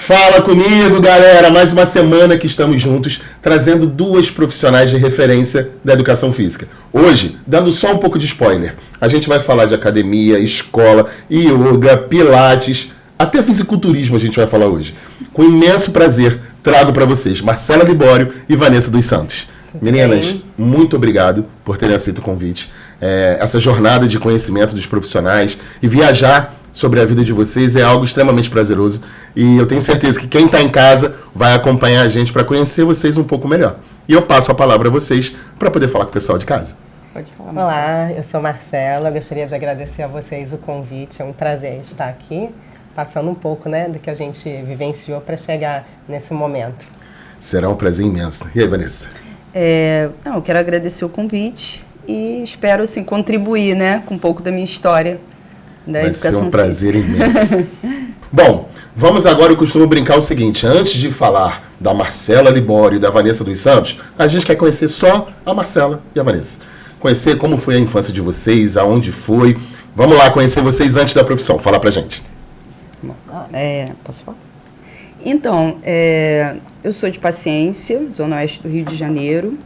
Fala comigo, galera! Mais uma semana que estamos juntos, trazendo duas profissionais de referência da educação física. Hoje, dando só um pouco de spoiler, a gente vai falar de academia, escola, yoga, pilates, até fisiculturismo a gente vai falar hoje. Com imenso prazer, trago para vocês Marcela Libório e Vanessa dos Santos. Meninas, muito obrigado por terem aceito o convite. Essa jornada de conhecimento dos profissionais e viajar sobre a vida de vocês é algo extremamente prazeroso. E eu tenho certeza que quem está em casa vai acompanhar a gente para conhecer vocês um pouco melhor. E eu passo a palavra a vocês para poder falar com o pessoal de casa. Pode falar, Marcela. Olá, eu sou Marcela. Eu gostaria de agradecer a vocês o convite. É um prazer estar aqui, passando um pouco, do que a gente vivenciou para chegar nesse momento. Será um prazer imenso. E aí, Vanessa? Eu quero agradecer o convite e espero assim, contribuir com um pouco da minha história da educação física. Vai ser um prazer imenso. Bom, vamos agora, eu costumo brincar o seguinte, antes de falar da Marcela Libório e da Vanessa dos Santos, a gente quer conhecer só a Marcela e a Vanessa. Conhecer como foi a infância de vocês, aonde foi. Vamos lá conhecer vocês antes da profissão. Fala pra gente. Posso falar? Então, eu sou de Paciência, Zona Oeste do Rio de Janeiro,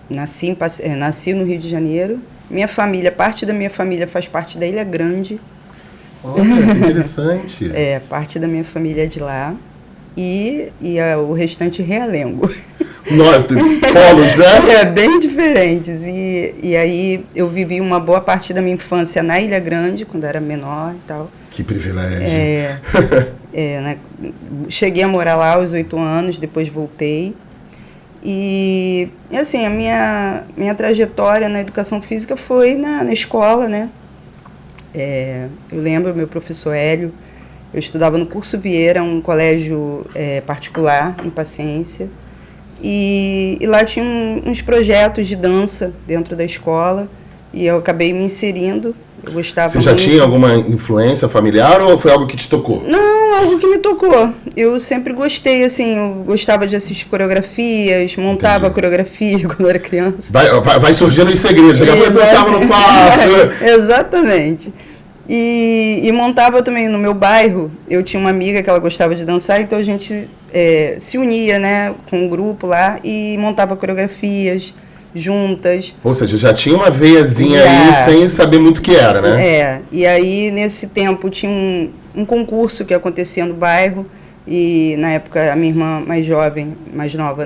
nasci no Rio de Janeiro. Minha família, parte da minha família faz parte da Ilha Grande. Olha, que interessante. Parte da minha família é de lá. E o restante Realengo. Polos, né? Bem diferentes. E aí eu vivi uma boa parte da minha infância na Ilha Grande, quando era menor e tal. Que privilégio. Cheguei a morar lá aos 8 anos, depois voltei. E assim, a minha trajetória na educação física foi na escola, eu lembro, meu professor Hélio, eu estudava no Curso Vieira, um colégio particular, em Paciência, e lá tinha uns projetos de dança dentro da escola, e eu acabei me inserindo. Eu gostava. Você já tinha alguma influência familiar ou foi algo que te tocou? Não, algo que me tocou. Eu sempre gostei, assim, eu gostava de assistir coreografias, montava coreografia quando era criança. Vai surgindo os segredos, daqui a pouco eu dançava no quarto. Exatamente. E montava também no meu bairro, eu tinha uma amiga que ela gostava de dançar, então a gente se unia, com um grupo lá e montava coreografias juntas. Ou seja, já tinha uma veiazinha aí sem saber muito o que era, né? E aí nesse tempo tinha um concurso que acontecia no bairro e na época a minha irmã mais nova,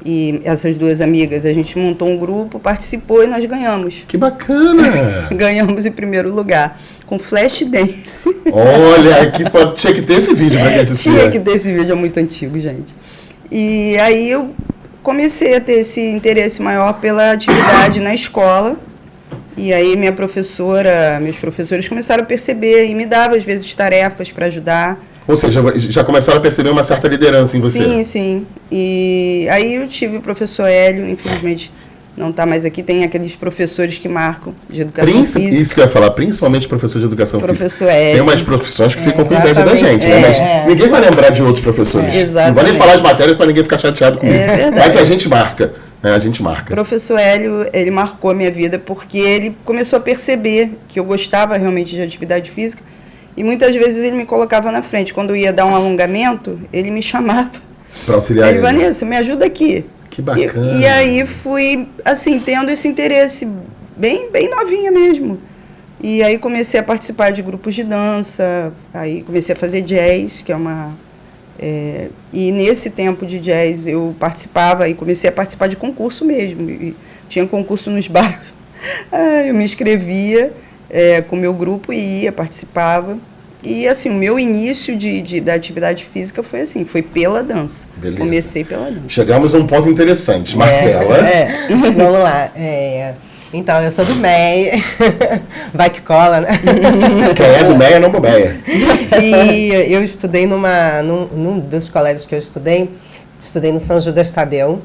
e essas duas amigas, a gente montou um grupo, participou e nós ganhamos. Que bacana! Ganhamos em primeiro lugar, com flash dance. Olha, tinha que ter esse vídeo, né? Tinha que ter esse vídeo, é muito antigo, gente. E aí eu comecei a ter esse interesse maior pela atividade na escola. E aí meus professores começaram a perceber e me davam, às vezes, tarefas para ajudar. Ou seja, já começaram a perceber uma certa liderança em você. Sim. E aí eu tive o professor Hélio, infelizmente não está mais aqui, tem aqueles professores que marcam de educação física. Isso que eu ia falar, principalmente professor de educação professor física. Hélio. Tem umas profissões que ficam com inveja da gente, Mas ninguém vai lembrar de outros professores. Exatamente. Não vou nem falar as matérias para ninguém ficar chateado comigo. Mas a gente marca. A gente marca. O professor Hélio, ele marcou a minha vida porque ele começou a perceber que eu gostava realmente de atividade física e muitas vezes ele me colocava na frente. Quando eu ia dar um alongamento, ele me chamava. Para auxiliar ele. Vanessa, me ajuda aqui. Que bacana. E aí fui, assim, tendo esse interesse bem novinha mesmo. E aí comecei a participar de grupos de dança, aí comecei a fazer jazz, que é uma... e nesse tempo de jazz eu participava e comecei a participar de concurso mesmo. E tinha concurso nos bairros. Eu me inscrevia com o meu grupo e participava. E assim, o meu início da atividade física foi assim, foi pela dança. Beleza. Comecei pela dança. Chegamos a um ponto interessante. Marcela. Vamos lá. Então, eu sou do MEI, vai que cola, né? Quem é do MEI é não bobeia. E eu estudei num dos colégios que eu estudei no São Judas Tadeu.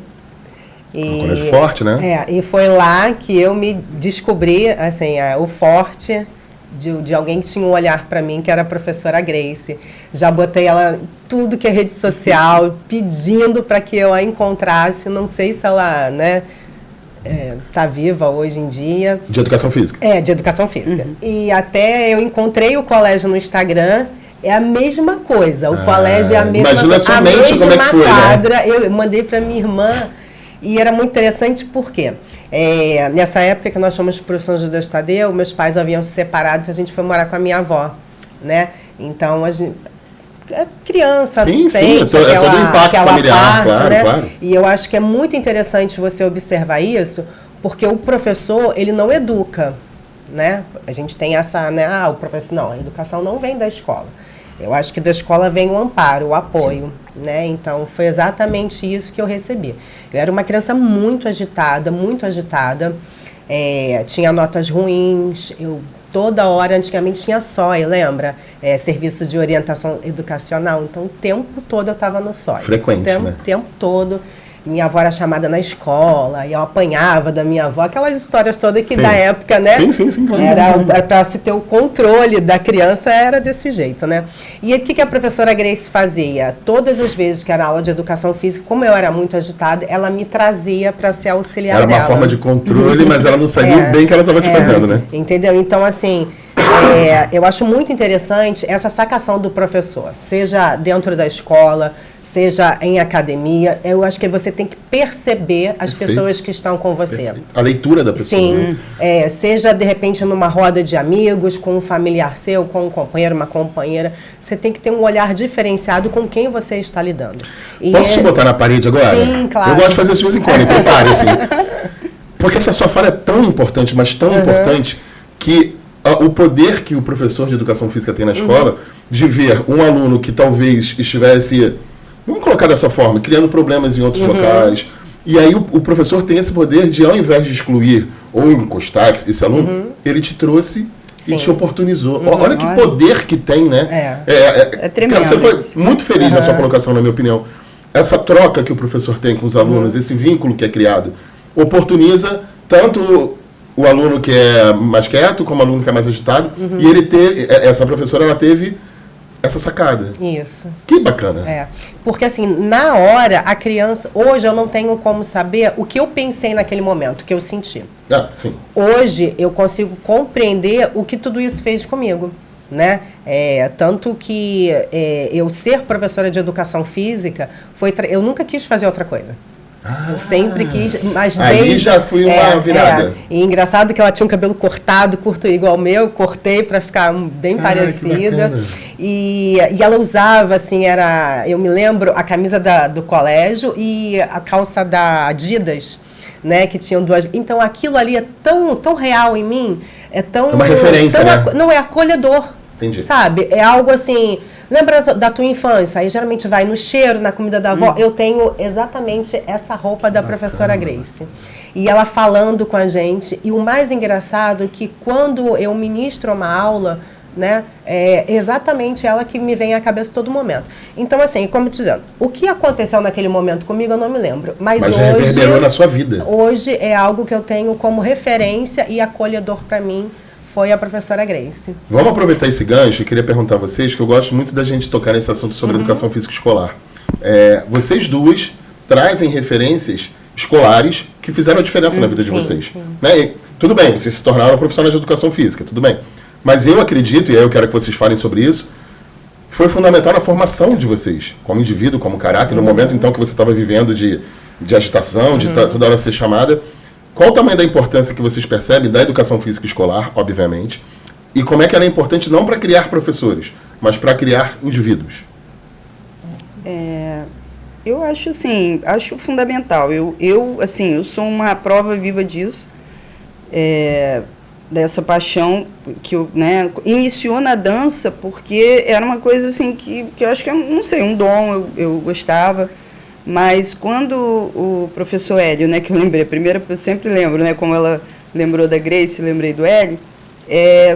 Um colégio forte, né? E foi lá que eu me descobri, assim, o forte de alguém que tinha um olhar para mim, que era a professora Grace. Já botei ela em tudo que é rede social, pedindo para que eu a encontrasse, não sei se ela, tá viva hoje em dia. De educação física? De educação física. E até eu encontrei o colégio no Instagram É a mesma coisa, o colégio é a mesma imagina coisa. somente a mesma como é que foi, quadra, né? Eu mandei para minha irmã e era muito interessante porque nessa época que nós fomos para o São José do Tadeu, meus pais haviam se separado, então a gente foi morar com a minha avó, né? Então a gente... criança sente é todo o impacto familiar, parte, claro, né? claro. E eu acho que é muito interessante você observar isso, porque o professor, ele não educa, né? A gente tem essa, né? O professor, não, a educação não vem da escola. Eu acho que da escola vem o amparo, o apoio, né? Então, foi exatamente isso que eu recebi. Eu era uma criança muito agitada, tinha notas ruins, toda hora, antigamente tinha SOI, lembra? Serviço de orientação educacional. Então, o tempo todo eu estava no SOI. Frequente, né? O tempo todo. Minha avó era chamada na escola, e eu apanhava da minha avó. Aquelas histórias todas que da época, né? Sim, claro. Era para se ter o controle da criança, era desse jeito, né? E o que a professora Grace fazia? Todas as vezes que era aula de educação física, como eu era muito agitada, ela me trazia para ser auxiliar dela. Era uma forma de controle, mas ela não sabia o bem que ela estava te fazendo, né? Entendeu? Então, assim, eu acho muito interessante essa sacação do professor, seja dentro da escola, seja em academia. Eu acho que você tem que perceber as pessoas que estão com você. Perfeito. A leitura da pessoa. Sim, seja de repente numa roda de amigos, com um familiar seu, com um companheiro, uma companheira, você tem que ter um olhar diferenciado com quem você está lidando. Posso te botar na parede agora? Sim, claro. Eu gosto de fazer isso de vez em quando, então pare, assim. Porque essa sua fala é tão importante, mas tão importante, que o poder que o professor de educação física tem na escola, de ver um aluno que talvez estivesse, vamos colocar dessa forma, criando problemas em outros locais, e aí o professor tem esse poder de, ao invés de excluir ou encostar esse aluno, ele te trouxe e te oportunizou. Olha que poder que tem, né? É tremendo. Cara, você foi muito feliz na sua colocação, na minha opinião. Essa troca que o professor tem com os alunos, esse vínculo que é criado, oportuniza tanto o aluno que é mais quieto, como o aluno que é mais agitado, e essa professora, ela teve essa sacada. Isso. Que bacana. Porque assim, na hora, a criança... Hoje eu não tenho como saber o que eu pensei naquele momento, o que eu senti. Sim. Hoje eu consigo compreender o que tudo isso fez comigo, né? Tanto que eu ser professora de educação física, eu nunca quis fazer outra coisa. Eu sempre quis, mas aí já fui uma virada. E engraçado que ela tinha um cabelo cortado, curto igual ao meu, cortei para ficar bem parecida. E ela usava, assim, eu me lembro, a camisa do colégio e a calça da Adidas, né, que tinham duas. Então aquilo ali é tão real em mim, é uma referência, né? Não, é acolhedor. Entendi. Sabe? É algo assim... Lembra da tua infância? Aí geralmente vai no cheiro, na comida da avó. Eu tenho exatamente essa roupa da professora Grace. E ela falando com a gente. E o mais engraçado é que quando eu ministro uma aula, né, é exatamente ela que me vem à cabeça todo momento. Então, assim, como te dizendo, o que aconteceu naquele momento comigo eu não me lembro. Mas hoje, reverberou na sua vida. Hoje é algo que eu tenho como referência e acolhedor para mim. Foi a professora Grace. Vamos aproveitar esse gancho. Eu queria perguntar a vocês, que eu gosto muito da gente tocar nesse assunto sobre educação física escolar. Vocês duas trazem referências escolares que fizeram a diferença na vida de vocês. Né? E, tudo bem, vocês se tornaram profissionais de educação física, tudo bem. Mas eu acredito, e aí eu quero que vocês falem sobre isso, foi fundamental na formação de vocês, como indivíduo, como caráter, no momento então que você estava vivendo de agitação, de toda hora ser chamada. Qual o tamanho da importância que vocês percebem da educação física escolar, obviamente, e como é que ela é importante não para criar professores, mas para criar indivíduos? Eu acho assim, acho fundamental. Eu sou uma prova viva disso, dessa paixão que iniciou na dança, porque era uma coisa assim que eu acho que é, não sei, um dom, eu gostava. Mas quando o professor Hélio, né, que eu lembrei, eu sempre lembro, né, como ela lembrou da Grace, eu lembrei do Hélio,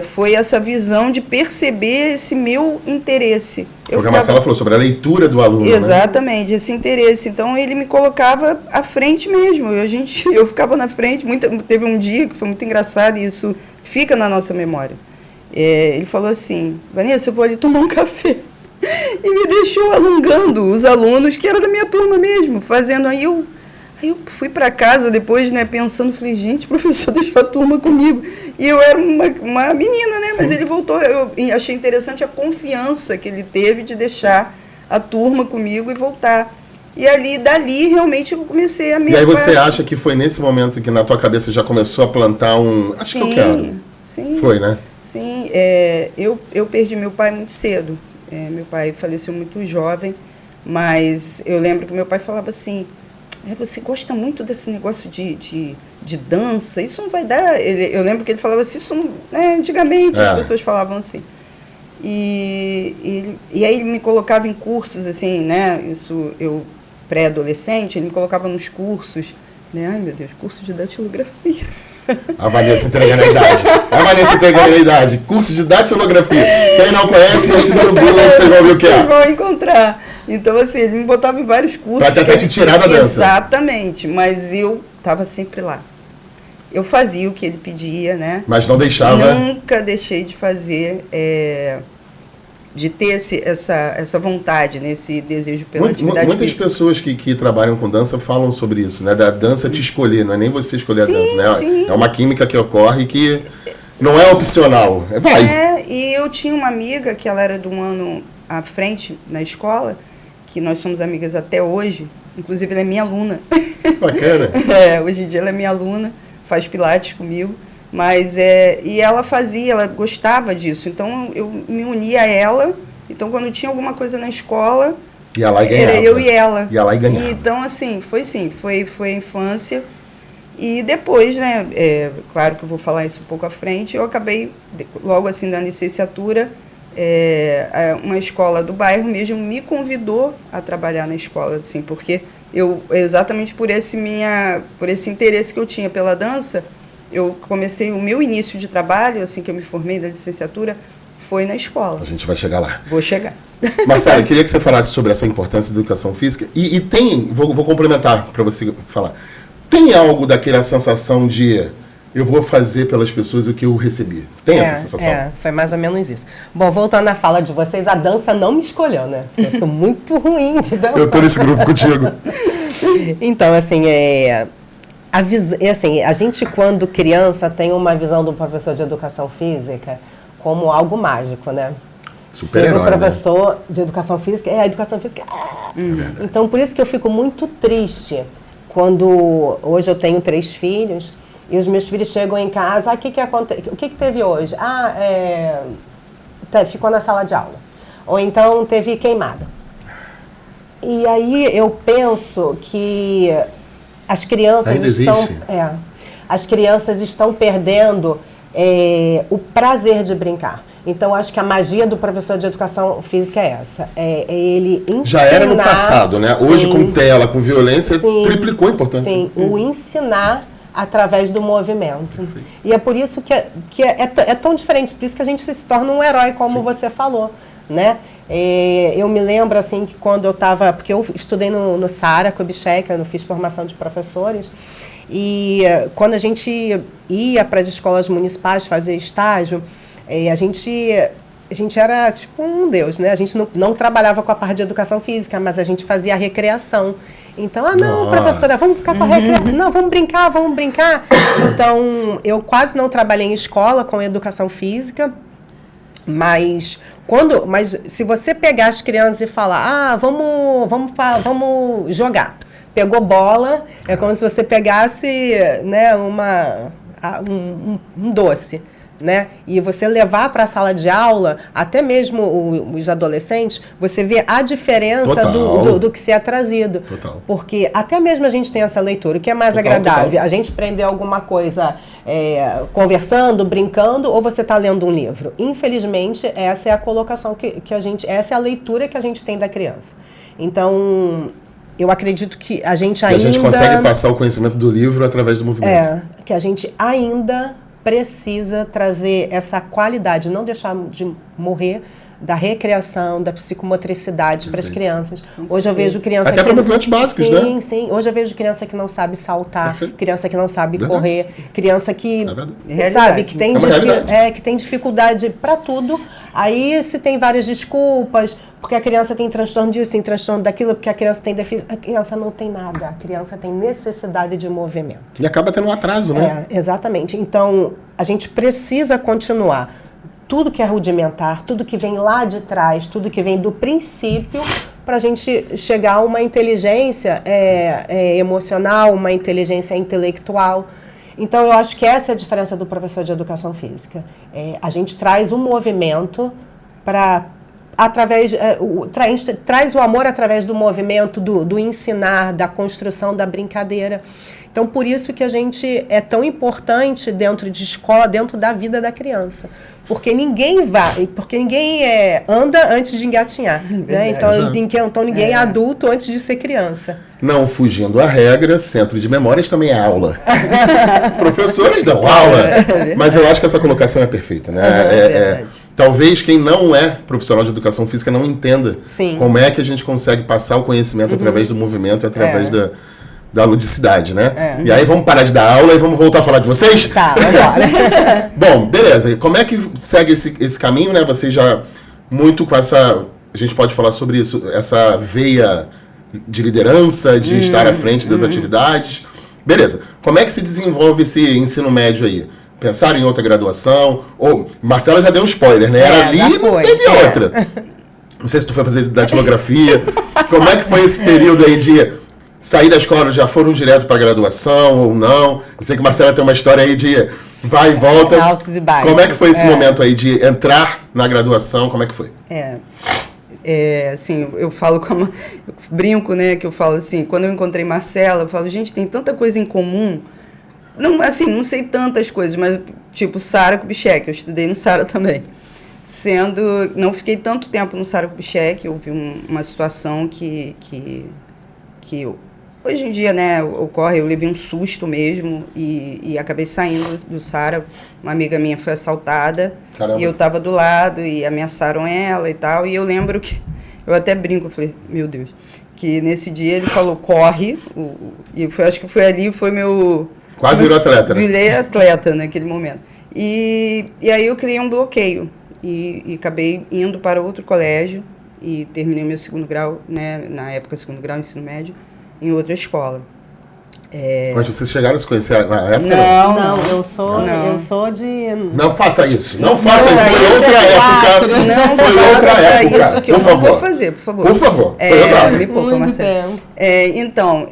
foi essa visão de perceber esse meu interesse. Foi o que a Marcela falou sobre a leitura do aluno. Exatamente, né? Esse interesse. Então ele me colocava à frente mesmo. Eu ficava na frente. Teve um dia que foi muito engraçado e isso fica na nossa memória. Ele falou assim: Vanessa, eu vou ali tomar um café. E me deixou alongando os alunos, que era da minha turma mesmo, fazendo. Aí Aí eu fui para casa depois, né, pensando, falei, gente, o professor deixou a turma comigo. E eu era uma menina, né? Sim. Mas ele voltou, eu achei interessante a confiança que ele teve de deixar a turma comigo e voltar. E dali, realmente, eu comecei a me... E aí você acha que foi nesse momento que na tua cabeça já começou a plantar acho que eu quero. Sim. Foi, né? Sim. Eu perdi meu pai muito cedo. Meu pai faleceu muito jovem, mas eu lembro que meu pai falava assim, você gosta muito desse negócio de dança, isso não vai dar... eu lembro que ele falava assim, isso não, antigamente as pessoas falavam assim. E aí ele me colocava em cursos, assim, né? Isso, eu pré-adolescente, ele me colocava nos cursos, né? Ai, meu Deus, curso de datilografia. A Vanessa entregando a idade. Curso de datilografia. Quem não conhece, pesquisa no Google, vocês vão ver o que é. Vocês vão encontrar. Então, assim, ele me botava em vários cursos. Pra até te tirar da dança. Exatamente, mas eu estava sempre lá. Eu fazia o que ele pedia, né? Mas não deixava... Nunca deixei de fazer... de ter essa vontade, né, esse desejo pela atividade muitas física. Pessoas que trabalham com dança falam sobre isso, né? Da dança te escolher, não é nem você escolher a dança, né? Sim. É uma química que ocorre que não é opcional. Vai! E eu tinha uma amiga que ela era de um ano à frente na escola, que nós somos amigas até hoje, inclusive ela é minha aluna. Bacana! Hoje em dia ela é minha aluna, faz pilates comigo. Mas e ela gostava disso, então eu me unia a ela, então quando tinha alguma coisa na escola, ia lá e ganhava. Era eu e ela. Ia lá e ganhava. Então, assim, foi a infância. E depois, né, claro que eu vou falar isso um pouco à frente, eu acabei, logo assim da licenciatura, uma escola do bairro mesmo me convidou a trabalhar na escola, assim, porque exatamente por esse interesse que eu tinha pela dança, eu comecei o meu início de trabalho, assim que eu me formei da licenciatura, foi na escola. A gente vai chegar lá. Vou chegar. Marcela, eu queria que você falasse sobre essa importância da educação física. E tem, vou complementar para você falar, tem algo daquela sensação de eu vou fazer pelas pessoas o que eu recebi? Tem essa sensação? Foi mais ou menos isso. Bom, voltando à fala de vocês, a dança não me escolheu, né? Eu sou muito ruim de dança. Eu tô nesse grupo contigo. Então, assim, a gente, quando criança, tem uma visão do professor de educação física como algo mágico, né? Super-herói, o professor de educação física, a educação física... Então, por isso que eu fico muito triste quando... Hoje eu tenho 3 filhos e os meus filhos chegam em casa, o que teve hoje? Ficou na sala de aula. Ou então teve queimada. E aí eu penso que as crianças estão perdendo o prazer de brincar. Então, acho que a magia do professor de educação física é essa. Ele ensinar... Já era no passado, né? Hoje, com tela, com violência, triplicou a importância. Sim, o ensinar através do movimento. Perfeito. E é por isso que é tão diferente. Por isso que a gente se torna um herói, como você falou, né? Eu me lembro, assim, que quando eu estava... Porque eu estudei no Saara Kubitschek, eu fiz formação de professores. E quando a gente ia para as escolas municipais fazer estágio, a gente era tipo um deus, né? A gente não trabalhava com a parte de educação física, mas a gente fazia a recreação. Então, professora, vamos ficar com a recreação. Não, vamos brincar. Então, eu quase não trabalhei em escola com educação física, mas se você pegar as crianças e falar, vamos jogar. Pegou bola, é como se você pegasse, né, um doce, né? E você levar para a sala de aula, até mesmo os adolescentes, você vê a diferença do que se é trazido. Total. Porque até mesmo a gente tem essa leitura, o que é mais agradável? A gente aprender alguma coisa conversando, brincando, ou você está lendo um livro? Infelizmente, essa é a colocação que a gente... Essa é a leitura que a gente tem da criança. Então... Eu acredito que a gente ainda... E a gente consegue passar o conhecimento do livro através do movimento. Que a gente ainda precisa trazer essa qualidade, não deixar de morrer da recreação, da psicomotricidade para as crianças. Hoje eu vejo criança até para movimentos básicos, né? Sim. Hoje eu vejo criança que não sabe saltar, criança que não sabe correr, criança que, sabe, que tem dificuldade para tudo. Aí se tem várias desculpas, porque a criança tem transtorno disso, tem transtorno daquilo, porque a criança tem defeito. A criança não tem nada, a criança tem necessidade de movimento. E acaba tendo um atraso, né? Exatamente. Então, a gente precisa continuar. Tudo que é rudimentar, tudo que vem lá de trás, tudo que vem do princípio, para a gente chegar a uma inteligência emocional, uma inteligência intelectual. Então, eu acho que essa é a diferença do professor de educação física. A gente traz um movimento para... traz o amor através do movimento, do ensinar, da construção, da brincadeira. Então, por isso que a gente é tão importante dentro de escola, dentro da vida da criança. Porque ninguém anda antes de engatinhar. Né? Então ninguém é adulto antes de ser criança. Não fugindo à regra, centro de memórias também é aula. Professores dão aula. Mas eu acho que essa colocação é perfeita, né? Talvez quem não é profissional de educação física não entenda como é que a gente consegue passar o conhecimento através do movimento, através da ludicidade, né? E aí vamos parar de dar aula e vamos voltar a falar de vocês? Tá, agora. Bom, beleza. E como é que segue esse caminho, né? Vocês já muito com essa... A gente pode falar sobre isso, essa veia de liderança, de estar à frente das atividades. Beleza. Como é que se desenvolve esse ensino médio aí? Pensaram em outra graduação? Ou Marcela já deu um spoiler, né? Era ali e não teve outra. Não sei se tu foi fazer datilografia. Como é que foi esse período aí de sair da escola, já foram direto para a graduação ou não? Eu sei que Marcela tem uma história aí de vai e volta. Altos e baixos. Como é que foi esse momento aí de entrar na graduação? Como é que foi? Assim, eu falo eu brinco, né, que eu falo assim, quando eu encontrei Marcela, eu falo, gente, tem tanta coisa em comum. Não, assim, não sei tantas coisas, mas tipo Sara Kubitschek, eu estudei no Sara também. Não fiquei tanto tempo no Sara Kubitschek, houve uma situação que hoje em dia, né, ocorre, eu levei um susto mesmo e acabei saindo do Sara. Uma amiga minha foi assaltada. Caramba. E eu estava do lado e ameaçaram ela e tal. E eu lembro que, eu até brinco, eu falei, meu Deus, que nesse dia ele falou, corre. Acho que foi ali, foi meu... Quase virou atleta, né? Virei atleta naquele momento. E aí eu criei um bloqueio e acabei indo para outro colégio. E terminei meu segundo grau, né, na época, segundo grau, ensino médio, em outra escola. Mas vocês chegaram a se conhecer na época? Não, eu sou de... Não faça isso, não faça isso, foi outra época. Não faça isso que eu não vou fazer, por favor. Por favor, foi outra época. Me poupa, Marcelo. Então,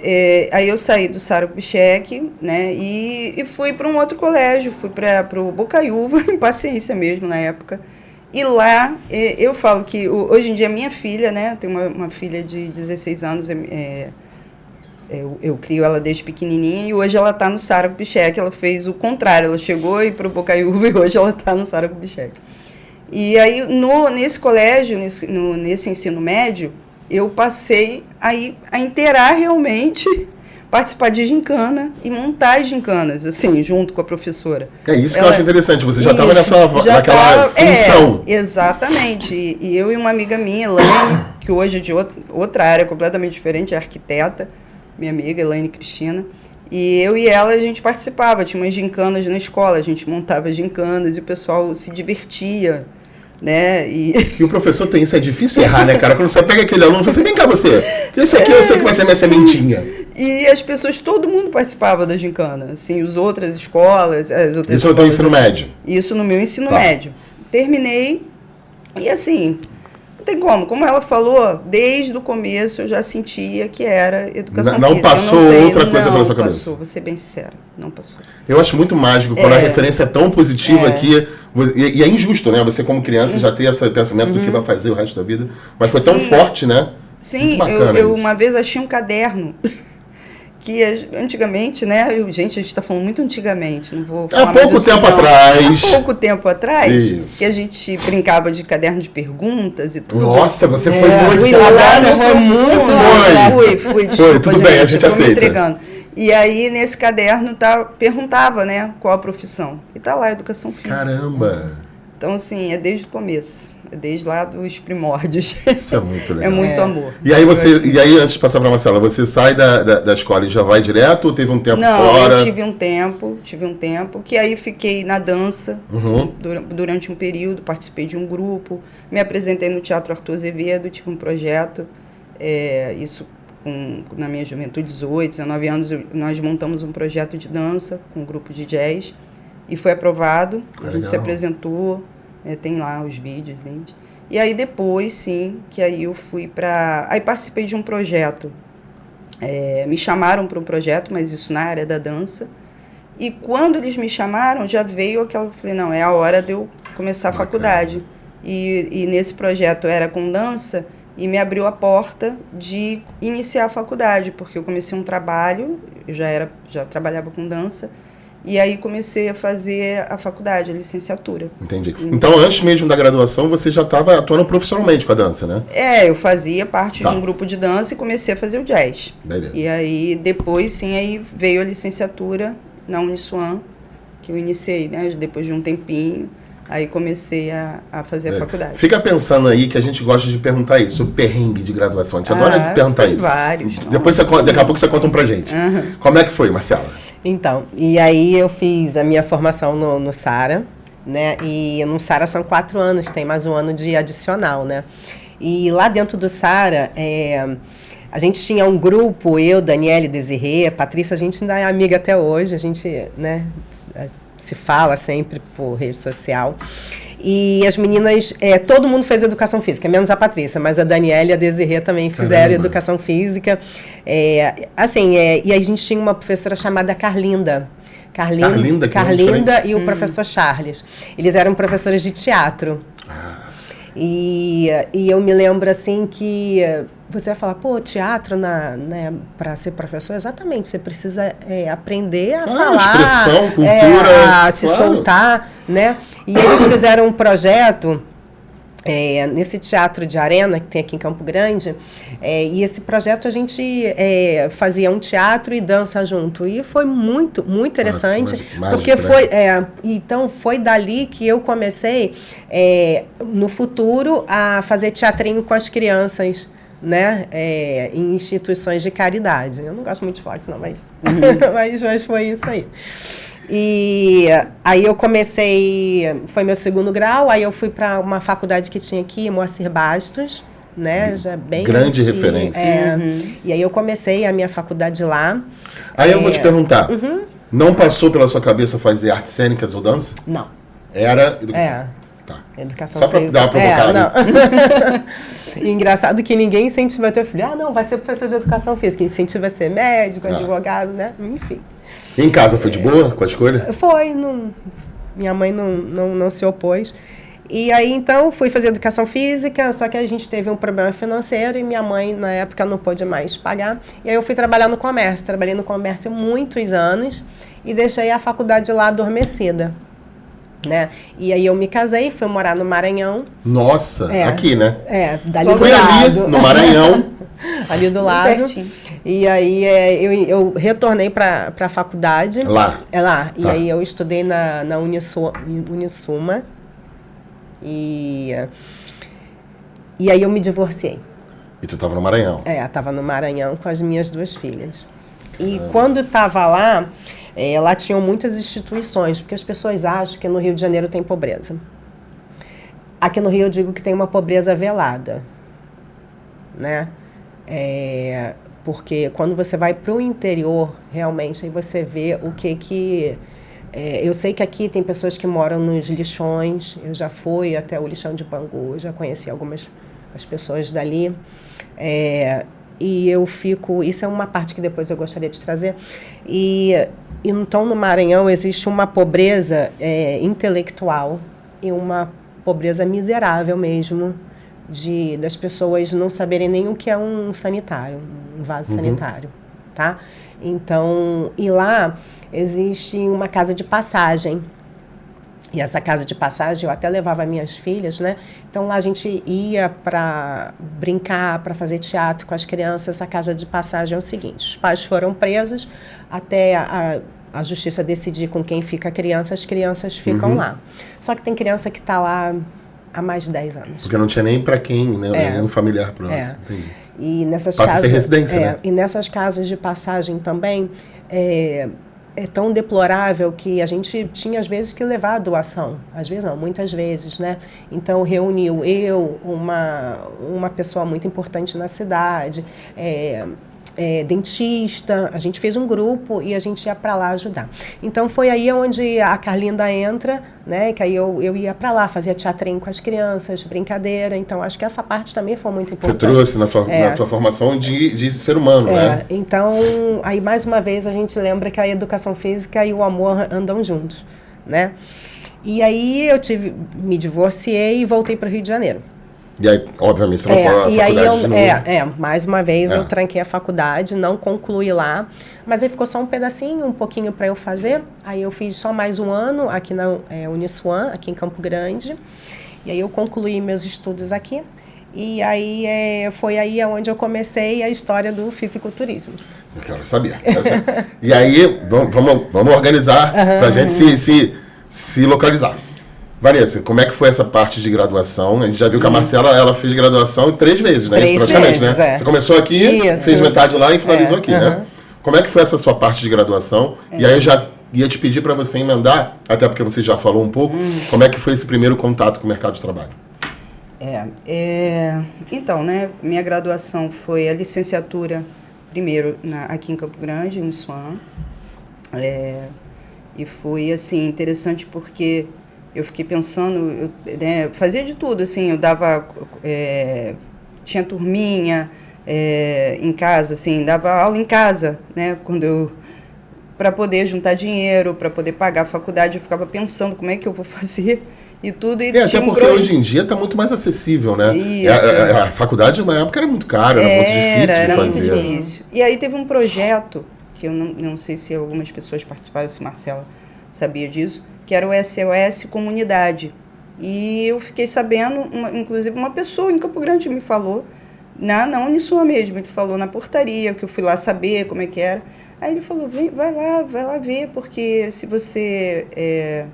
aí eu saí do Sara Kubitschek, né, e fui para um outro colégio, fui para o Bocaiúva, em Paciência mesmo, na época. E lá, eu falo que hoje em dia minha filha, né, eu tenho uma filha de 16 anos, eu crio ela desde pequenininha e hoje ela está no Sara Kubitschek, ela fez o contrário, ela chegou e para o Bocaiúva e hoje ela está no Sara Kubitschek. E aí, nesse colégio, nesse ensino médio, eu passei a inteirar realmente, participar de gincana e montar as gincanas, assim, junto com a professora. É isso que eu acho interessante, você já estava naquela função. Exatamente, e eu e uma amiga minha, Elaine, que hoje é de outra área completamente diferente, é arquiteta, minha amiga Elaine Cristina, e eu e ela a gente participava, tinha umas gincanas na escola, a gente montava gincanas e o pessoal se divertia, né? E o professor tem isso, é difícil errar, né, cara? Quando você pega aquele aluno, você vem cá você, esse aqui eu sei que vai ser minha sementinha. E as pessoas, todo mundo participava da gincana, assim, as outras escolas, Isso no teu ensino médio? Isso no meu ensino médio. Terminei e assim, não tem como ela falou, desde o começo eu já sentia que era educação física. Não passou outra coisa pela sua cabeça? Não passou, vou ser bem sincera, não passou. Eu acho muito mágico quando a referência é tão positiva que... E é injusto, né? Você como criança já ter esse pensamento do que vai fazer o resto da vida. Mas foi tão forte, né? Sim, eu uma vez achei um caderno... que antigamente, né? Gente, a gente está falando muito antigamente, não vou falar Há pouco tempo atrás. Há pouco tempo atrás, isso. Que a gente brincava de caderno de perguntas e tudo. Nossa, você foi muito... Fui lá, desculpa, tudo bem, a gente aceita. Me entregando. E aí, nesse caderno, perguntava, né, qual a profissão. E tá lá, educação física. Caramba! Então, assim, é desde o começo. desde lá dos primórdios. Isso é muito legal. É muito amor. E aí, antes de passar para a Marcela, você sai da escola e já vai direto ou teve um tempo Não, fora? eu tive um tempo, que aí fiquei na dança durante um período, participei de um grupo, me apresentei no Teatro Arthur Azevedo, tive um projeto, isso na minha juventude, 18, 19 anos, nós montamos um projeto de dança com um grupo de jazz e foi aprovado, a gente se apresentou, tem lá os vídeos, gente. E aí depois, sim, que aí eu fui para... Aí participei de um projeto, me chamaram para um projeto, mas isso na área da dança. E quando eles me chamaram, já veio aquela... Eu falei, não, é a hora de eu começar a faculdade. E nesse projeto era com dança e me abriu a porta de iniciar a faculdade, porque eu comecei um trabalho, eu já trabalhava com dança, e aí comecei a fazer a faculdade, a licenciatura. Entendi. Então, antes mesmo da graduação, você já estava atuando profissionalmente com a dança, né? Eu fazia parte de um grupo de dança e comecei a fazer o jazz. Beleza. E aí, depois, sim, aí veio a licenciatura na Uniswan, que eu iniciei, né? Depois de um tempinho, aí comecei a fazer a faculdade. Fica pensando aí que a gente gosta de perguntar isso, o perrengue de graduação. A gente adora perguntar isso. Vários. Depois daqui a pouco você conta um pra gente. Como é que foi, Marcela? Então, e aí eu fiz a minha formação no SARA, né? E no SARA são 4 anos, tem mais um ano de adicional, né? E lá dentro do SARA, a gente tinha um grupo, eu, Daniele, Desirê, Patrícia, a gente ainda é amiga até hoje, a gente, né, se fala sempre por rede social. E as meninas, todo mundo fez educação física, menos a Patrícia, mas a Daniela e a Desirê também fizeram educação física. E a gente tinha uma professora chamada Carlinda. Carlinda e o professor Charles. Eles eram professores de teatro. E eu me lembro assim que você vai falar, pô, teatro né, para ser professor, exatamente, você precisa aprender a falar, expressão, cultura, a se soltar, né? E eles fizeram um projeto nesse teatro de arena que tem aqui em Campo Grande, e esse projeto a gente fazia um teatro e dança junto, e foi muito, muito interessante. Nossa, porque foi, então foi dali que eu comecei no futuro a fazer teatrinho com as crianças, né, em instituições de caridade. Eu não gosto muito de falar isso não, mas, mas foi isso aí. E aí eu comecei, foi meu 2º grau, aí eu fui para uma faculdade que tinha aqui, Moacir Bastos, né, já bem grande referência. E aí eu comecei a minha faculdade lá. Aí eu vou te perguntar, não passou pela sua cabeça fazer artes cênicas ou dança? Não. Era educação? Tá. Educação só para dar uma provocada. Engraçado que ninguém incentiva teu filho, não, vai ser professor de educação física, incentiva a ser médico, advogado, né, enfim. Em casa foi de boa com a escolha? Foi, minha mãe não se opôs. E aí, então, fui fazer educação física, só que a gente teve um problema financeiro e minha mãe, na época, não pôde mais pagar. E aí eu fui trabalhar no comércio. Trabalhei no comércio muitos anos e deixei a faculdade lá adormecida, né? E aí eu me casei, fui morar no Maranhão. Nossa, aqui, né? Dali do lado. Foi ali, no Maranhão. Ali do lado. Pertinho. E aí eu retornei para a faculdade. Lá? Lá. Tá. E aí eu estudei na Unisuma. E aí eu me divorciei. E tu estava no Maranhão? Estava no Maranhão com as minhas 2 filhas. E quando estava lá, lá tinham muitas instituições, porque as pessoas acham que no Rio de Janeiro tem pobreza. Aqui no Rio eu digo que tem uma pobreza velada, né? Porque quando você vai para o interior, realmente, aí você vê o que eu sei que aqui tem pessoas que moram nos lixões, eu já fui até o lixão de Bangu, já conheci as pessoas dali, e eu fico, isso é uma parte que depois eu gostaria de trazer, e então no Maranhão existe uma pobreza intelectual e uma pobreza miserável mesmo, das pessoas não saberem nem o que é um sanitário, um vaso sanitário, tá? Então, e lá existe uma casa de passagem. E essa casa de passagem, eu até levava minhas filhas, né? Então, lá a gente ia para brincar, para fazer teatro com as crianças. Essa casa de passagem é o seguinte, os pais foram presos até a justiça decidir com quem fica a criança, as crianças ficam lá. Só que tem criança que está lá há mais de 10 anos. Porque não tinha nem para quem, né? Nenhum familiar próximo. Entendi. E nessas Passa casas, a ser residência, né? E nessas casas de passagem também, é tão deplorável que a gente tinha, às vezes, que levar a doação. Às vezes não, muitas vezes, né? Então, reuniu uma pessoa muito importante na cidade, dentista, a gente fez um grupo e a gente ia para lá ajudar. Então, foi aí onde a Carlinda entra, né? Que aí eu ia para lá, fazia teatrinho com as crianças, brincadeira. Então, acho que essa parte também foi muito importante. Você trouxe na tua formação de ser humano, né? Então, aí mais uma vez a gente lembra que a educação física e o amor andam juntos, né? E aí me divorciei e voltei para o Rio de Janeiro. E aí, obviamente, você trancou a faculdade de novo. Mais uma vez eu tranquei a faculdade, não concluí lá, mas aí ficou só um pedacinho, um pouquinho para eu fazer. Aí eu fiz só mais um ano aqui na Uniswan, aqui em Campo Grande, e aí eu concluí meus estudos aqui. E aí foi aí onde eu comecei a história do fisiculturismo. Eu quero saber. E aí, vamos organizar para a gente se localizar. Vanessa, como é que foi essa parte de graduação? A gente já viu que a Marcela, ela fez graduação 3 vezes, né? 3 praticamente, vezes, né? Você começou aqui, fez metade lá e finalizou aqui, né? Como é que foi essa sua parte de graduação? E aí eu já ia te pedir para você emendar, até porque você já falou um pouco, como é que foi esse primeiro contato com o mercado de trabalho? Então, né, minha graduação foi a licenciatura, primeiro aqui em Campo Grande, no SWAN, e foi, assim, interessante porque eu fiquei pensando, fazia de tudo, assim, eu dava, tinha turminha em casa, assim, dava aula em casa, né, para poder juntar dinheiro, para poder pagar a faculdade, eu ficava pensando como é que eu vou fazer e tudo. E até porque hoje em dia está muito mais acessível, né? A faculdade, na época, era muito cara, era muito difícil de fazer. Era muito difícil. E aí teve um projeto, que eu não sei se algumas pessoas participaram, se Marcela sabia disso, que era o SOS Comunidade. E eu fiquei sabendo, inclusive uma pessoa em Campo Grande me falou, na Uniswan mesmo, ele falou na portaria, que eu fui lá saber como é que era. Aí ele falou, vai lá ver, porque se você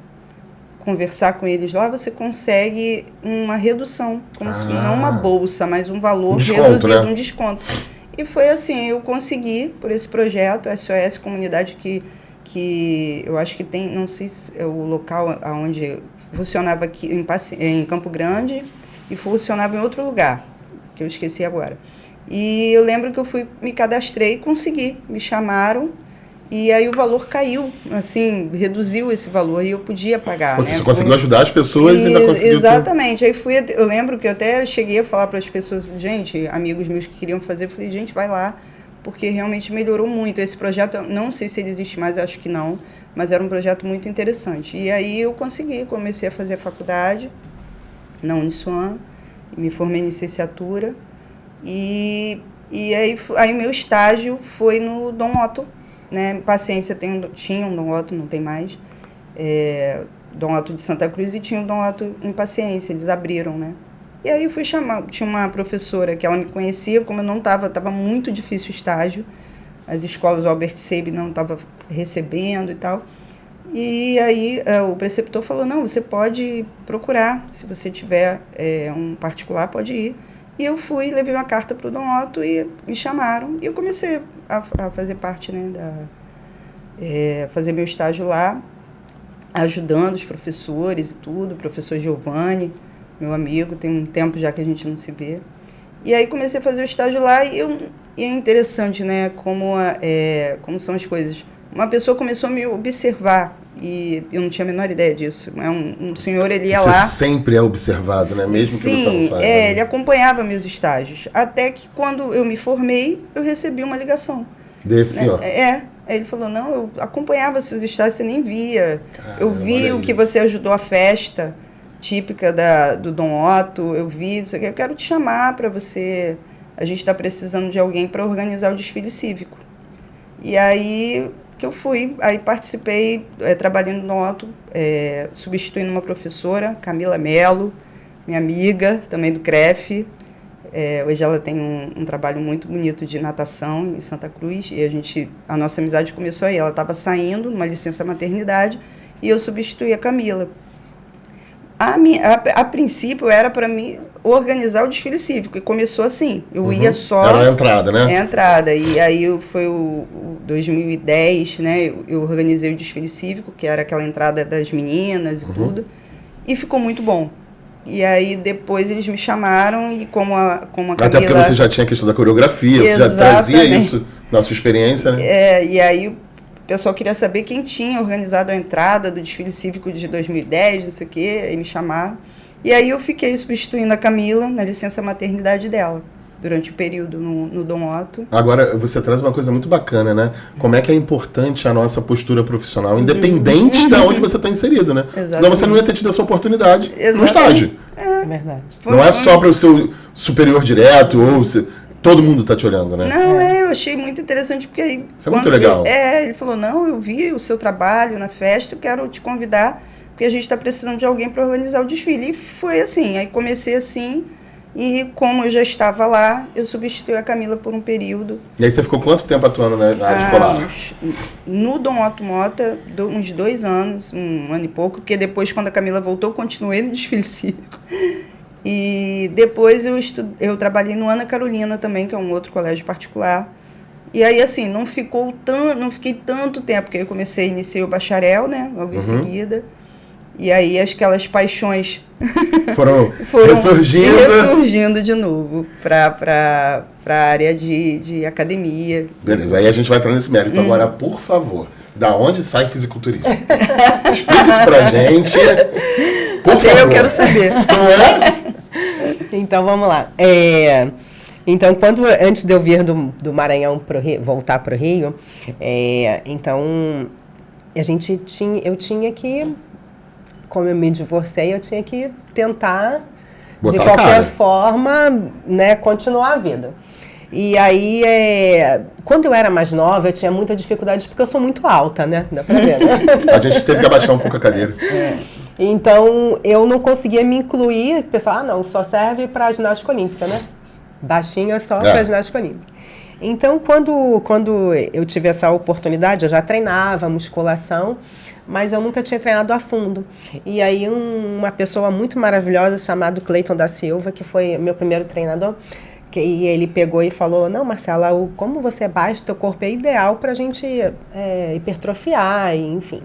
conversar com eles lá, você consegue uma redução, não uma bolsa, mas um valor reduzido, né? Um desconto. E foi assim, eu consegui, por esse projeto, SOS Comunidade, que eu acho que tem, não sei se é o local onde funcionava aqui em Campo Grande e funcionava em outro lugar, que eu esqueci agora. E eu lembro que eu me cadastrei e consegui, me chamaram, e aí o valor caiu, assim, reduziu esse valor e eu podia pagar. Você conseguiu ajudar as pessoas e ainda conseguiu... Exatamente, aí eu lembro que eu até cheguei a falar para as pessoas, gente, amigos meus que queriam fazer, eu falei, gente, vai lá, porque realmente melhorou muito. Esse projeto, não sei se ele existe mais, acho que não, mas era um projeto muito interessante. E aí eu comecei a fazer a faculdade na Uniswan, me formei em licenciatura, e aí meu estágio foi no Dom Otto, né? Paciência tinha um Dom Otto, não tem mais, Dom Otto de Santa Cruz, e tinha um Dom Otto em Paciência, eles abriram, né? E aí eu fui chamar, tinha uma professora que ela me conhecia, como eu não estava muito difícil o estágio, as escolas do Albert Sabin não estavam recebendo e tal, e aí o preceptor falou, não, você pode procurar, se você tiver um particular, pode ir. E eu fui, levei uma carta para o Dom Otto e me chamaram, e eu comecei a fazer parte, né, fazer meu estágio lá, ajudando os professores e tudo, o professor Giovanni, meu amigo, tem um tempo já que a gente não se vê. E aí comecei a fazer o estágio lá e é interessante, né, como são as coisas. Uma pessoa começou a me observar e eu não tinha a menor ideia disso. Um senhor, ele ia lá... Você sempre é observado, né? Mesmo sim, que você não saiba. Né? Ele acompanhava meus estágios. Até que quando eu me formei, eu recebi uma ligação. Desse, ó. Aí ele falou, não, eu acompanhava seus estágios, você nem via. Caramba, eu vi o que você ajudou a festa típica do Dom Otto, eu vi, eu quero te chamar para você, a gente está precisando de alguém para organizar o desfile cívico. E aí que eu fui, aí participei, trabalhando no Dom Otto, substituindo uma professora, Camila Mello, minha amiga, também do CREF. Hoje ela tem um trabalho muito bonito de natação em Santa Cruz, e a nossa amizade começou aí. Ela estava saindo numa licença maternidade e eu substituí a Camila. A princípio era para mim organizar o desfile cívico, e começou assim. Eu ia só... Era a entrada, né? É a entrada. E aí foi o 2010, né? Eu organizei o desfile cívico, que era aquela entrada das meninas e tudo. E ficou muito bom. E aí depois eles me chamaram e como a Camila... Até porque você já tinha a questão da coreografia, você já trazia isso na sua experiência, né? E aí o pessoal queria saber quem tinha organizado a entrada do desfile cívico de 2010, não sei o quê, aí me chamaram. E aí eu fiquei substituindo a Camila na licença maternidade dela, durante o período no Dom Otto. Agora, você traz uma coisa muito bacana, né? Como é que é importante a nossa postura profissional, independente de onde você está inserido, né? Exatamente. Senão você não ia ter tido essa oportunidade no estágio. É verdade. Não é só para o seu superior direto, ou todo mundo está te olhando, né? Não, eu achei muito interessante, porque aí... Isso é muito legal. Ele falou, não, eu vi o seu trabalho na festa, eu quero te convidar, porque a gente está precisando de alguém para organizar o desfile. E foi assim, aí comecei assim, e como eu já estava lá, eu substituí a Camila por um período. E aí você ficou quanto tempo atuando na área escolar? No Dom Otto Mota, uns 2 anos, um ano e pouco, porque depois, quando a Camila voltou, eu continuei no desfile cívico. E depois eu trabalhei no Ana Carolina também, que é um outro colégio particular. E aí, assim, não fiquei tanto tempo, porque eu iniciei o bacharel, né, logo em seguida. E aí aquelas paixões foram ressurgindo de novo para a área de academia. Beleza, aí a gente vai entrar nesse mérito. Agora, por favor, da onde sai fisiculturismo? Explica isso pra gente. Por favor. Eu quero saber. Não é? Então, vamos lá. Então, antes de eu vir do Maranhão voltar para o Rio, então, eu tinha que... Como eu me divorciei, eu tinha que tentar, de qualquer forma, né, continuar a vida. E aí, quando eu era mais nova, eu tinha muita dificuldade, porque eu sou muito alta, né? Dá pra ver, né? A gente teve que abaixar um pouco a cadeira. Então, eu não conseguia me incluir. O pessoal, não, só serve para ginástica olímpica, né? Baixinho é só para ginástica olímpica. Então, quando eu tive essa oportunidade, eu já treinava musculação, mas eu nunca tinha treinado a fundo. E aí uma pessoa muito maravilhosa chamada Cleiton da Silva, que foi meu primeiro treinador, e ele pegou e falou, não, Marcela, como você é baixo, teu corpo é ideal para a gente hipertrofiar, enfim.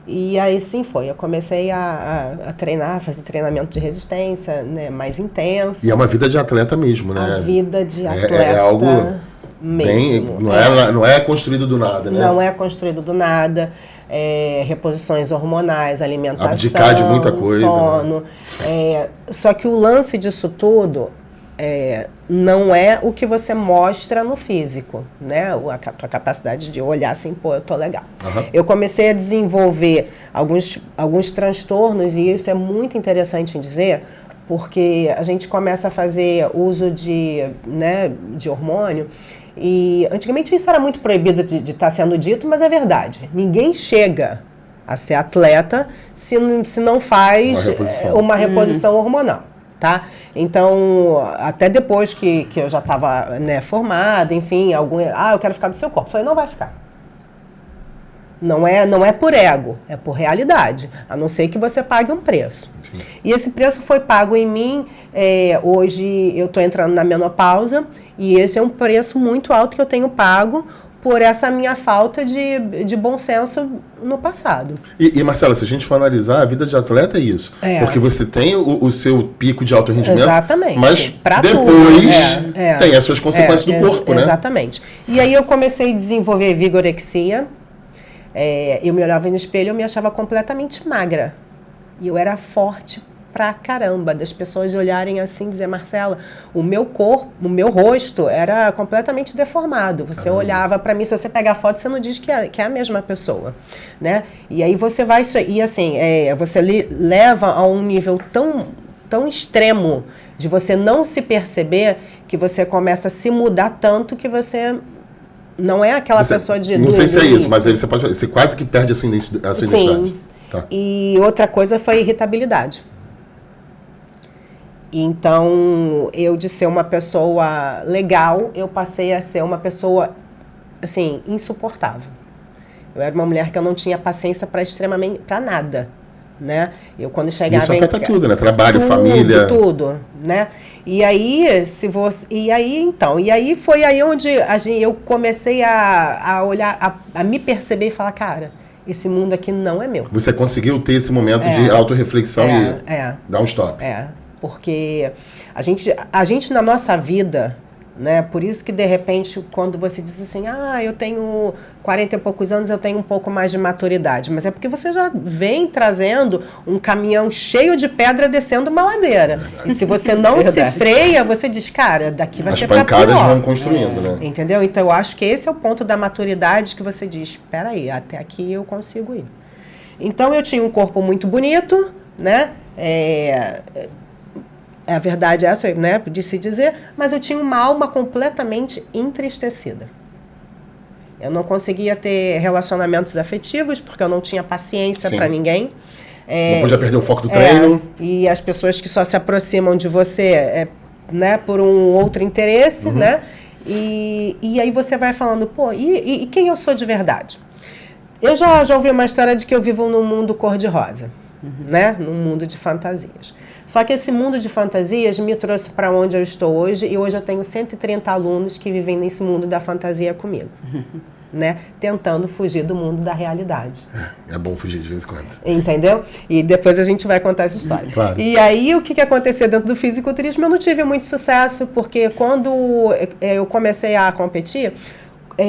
E aí sim foi, eu comecei a treinar, fazer treinamento de resistência, né, mais intenso. E é uma vida de atleta mesmo, né? A vida de atleta é algo mesmo. Bem, não é construído do nada, né? Não é construído do nada. Reposições hormonais, alimentação, abdicar de muita coisa, sono. Né? Só que o lance disso tudo não é o que você mostra no físico, né? A tua capacidade de olhar assim, pô, eu tô legal. Eu comecei a desenvolver alguns transtornos, e isso é muito interessante em dizer, porque a gente começa a fazer uso de hormônio, e antigamente isso era muito proibido de estar sendo dito, mas é verdade. Ninguém chega a ser atleta se não faz uma reposição hormonal, tá? Então, até depois que eu já estava, né, formada, enfim, eu quero ficar do seu corpo. Eu falei, não vai ficar. Não é por ego, é por realidade, a não ser que você pague um preço. Sim. E esse preço foi pago em mim. Hoje eu estou entrando na menopausa, e esse é um preço muito alto que eu tenho pago por essa minha falta de bom senso no passado. E Marcela, se a gente for analisar, a vida de atleta é isso. Porque você tem o seu pico de alto rendimento, exatamente, mas depois tem as suas consequências do corpo, né? Exatamente. E aí eu comecei a desenvolver vigorexia. Eu me olhava no espelho e eu me achava completamente magra. E eu era forte pra caramba, das pessoas olharem assim e dizer, Marcela, o meu corpo, o meu rosto era completamente deformado. Você olhava pra mim, se você pegar foto, você não diz que é a mesma pessoa, né? E aí você vai, e assim, você leva a um nível tão extremo de você não se perceber, que você começa a se mudar tanto que você não é aquela pessoa de... Não sei se é isso, mas aí você quase que perde a sua identidade. Sim. Tá. E outra coisa foi irritabilidade. Então, eu de ser uma pessoa legal, eu passei a ser uma pessoa, assim, insuportável. Eu era uma mulher que eu não tinha paciência para nada. né? Eu quando chegava Isso afeta tudo, né? Trabalho, família. Tudo, né? E aí, foi aí onde eu comecei a olhar, a me perceber e falar, cara, esse mundo aqui não é meu. Você conseguiu ter esse momento de autorreflexão e dar um stop. Porque a gente na nossa vida, né? Por isso que, de repente, quando você diz assim, eu tenho 40 e poucos anos, eu tenho um pouco mais de maturidade. Mas é porque você já vem trazendo um caminhão cheio de pedra descendo uma ladeira. E se você não se freia, você diz, cara, daqui vai ser pra pior. As pancadas vão construindo, né? Entendeu? Então, eu acho que esse é o ponto da maturidade que você diz, peraí, até aqui eu consigo ir. Então, eu tinha um corpo muito bonito, né? A verdade é essa, né, de se dizer, mas eu tinha uma alma completamente entristecida. Eu não conseguia ter relacionamentos afetivos, porque eu não tinha paciência para ninguém. Não podia perder o foco do treino. E as pessoas que só se aproximam de você né, por um outro interesse, né? E aí você vai falando, pô, e quem eu sou de verdade? Eu já ouvi uma história de que eu vivo num mundo cor-de-rosa, né? Num mundo de fantasias. Só que esse mundo de fantasias me trouxe para onde eu estou hoje, e hoje eu tenho 130 alunos que vivem nesse mundo da fantasia comigo, né? Tentando fugir do mundo da realidade. É bom fugir de vez em quando. Entendeu? E depois a gente vai contar essa história. Claro. E aí, o que aconteceu dentro do fisiculturismo? Eu não tive muito sucesso, porque quando eu comecei a competir,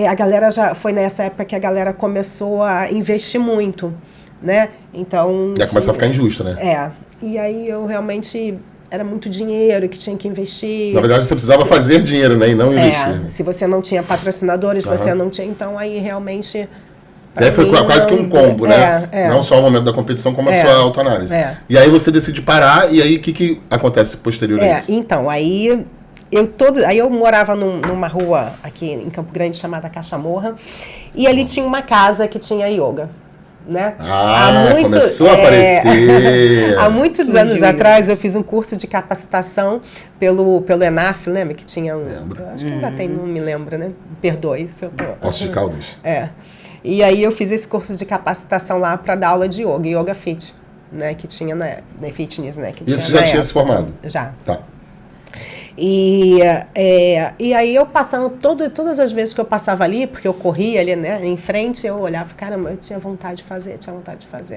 a galera foi nessa época que a galera começou a investir muito, né? Então... Já começou a ficar injusto, né? E aí eu realmente... Era muito dinheiro que tinha que investir. Na verdade, você precisava fazer dinheiro, né? E não investir. Se você não tinha patrocinadores, você não tinha... Então, aí realmente... E aí foi quase que um combo, né? Não só o momento da competição, como a sua autoanálise. E aí você decide parar, e aí o que acontece posterior a isso? Então, aí eu morava numa rua aqui em Campo Grande chamada Cachamorra, e ali tinha uma casa que tinha yoga. Né? Começou a aparecer. Há muitos anos atrás eu fiz um curso de capacitação pelo ENAF, lembra? Que tinha acho que ainda tem, não me lembro, né? Me perdoe se eu tô... Poços de Caldas. E aí eu fiz esse curso de capacitação lá para dar aula de yoga fit, né? Que tinha na fitness, né? Que isso já tinha se formado? Já. Tá. E aí eu passando, todas as vezes que eu passava ali, porque eu corria ali, né, em frente, eu olhava, caramba, eu tinha vontade de fazer,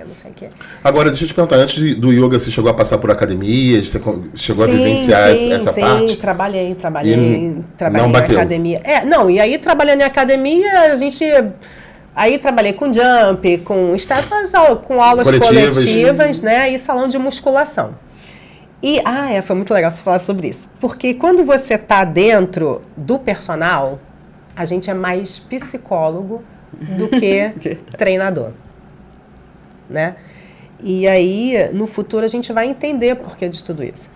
não sei o quê. Agora, deixa eu te perguntar, antes do yoga, você chegou a passar por academia? Você chegou a vivenciar essa parte? Sim, trabalhei não bateu. em academia. E aí trabalhando em academia, aí trabalhei com jump, com aulas coletivas, né, e salão de musculação. E, foi muito legal você falar sobre isso. Porque quando você está dentro do personal, a gente é mais psicólogo do que treinador, né? E aí, no futuro, a gente vai entender por que de tudo isso.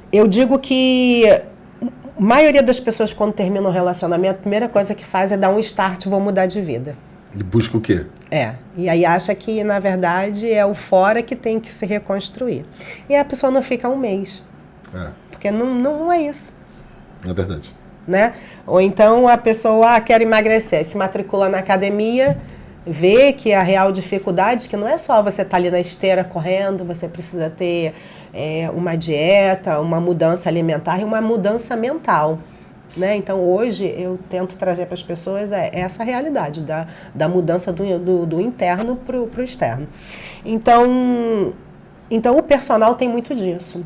Eu digo que a maioria das pessoas, quando termina um relacionamento, a primeira coisa que faz é dar um start, vou mudar de vida. E busca o quê? E aí acha que, na verdade, é o fora que tem que se reconstruir. E a pessoa não fica um mês. Porque não é isso. É verdade. Né? Ou então a pessoa quer emagrecer, se matricula na academia, vê que a real dificuldade, que não é só você estar ali na esteira correndo, você precisa ter uma dieta, uma mudança alimentar e uma mudança mental. Né? Então, hoje, eu tento trazer para as pessoas essa realidade da mudança do interno para o externo. Então, o personal tem muito disso.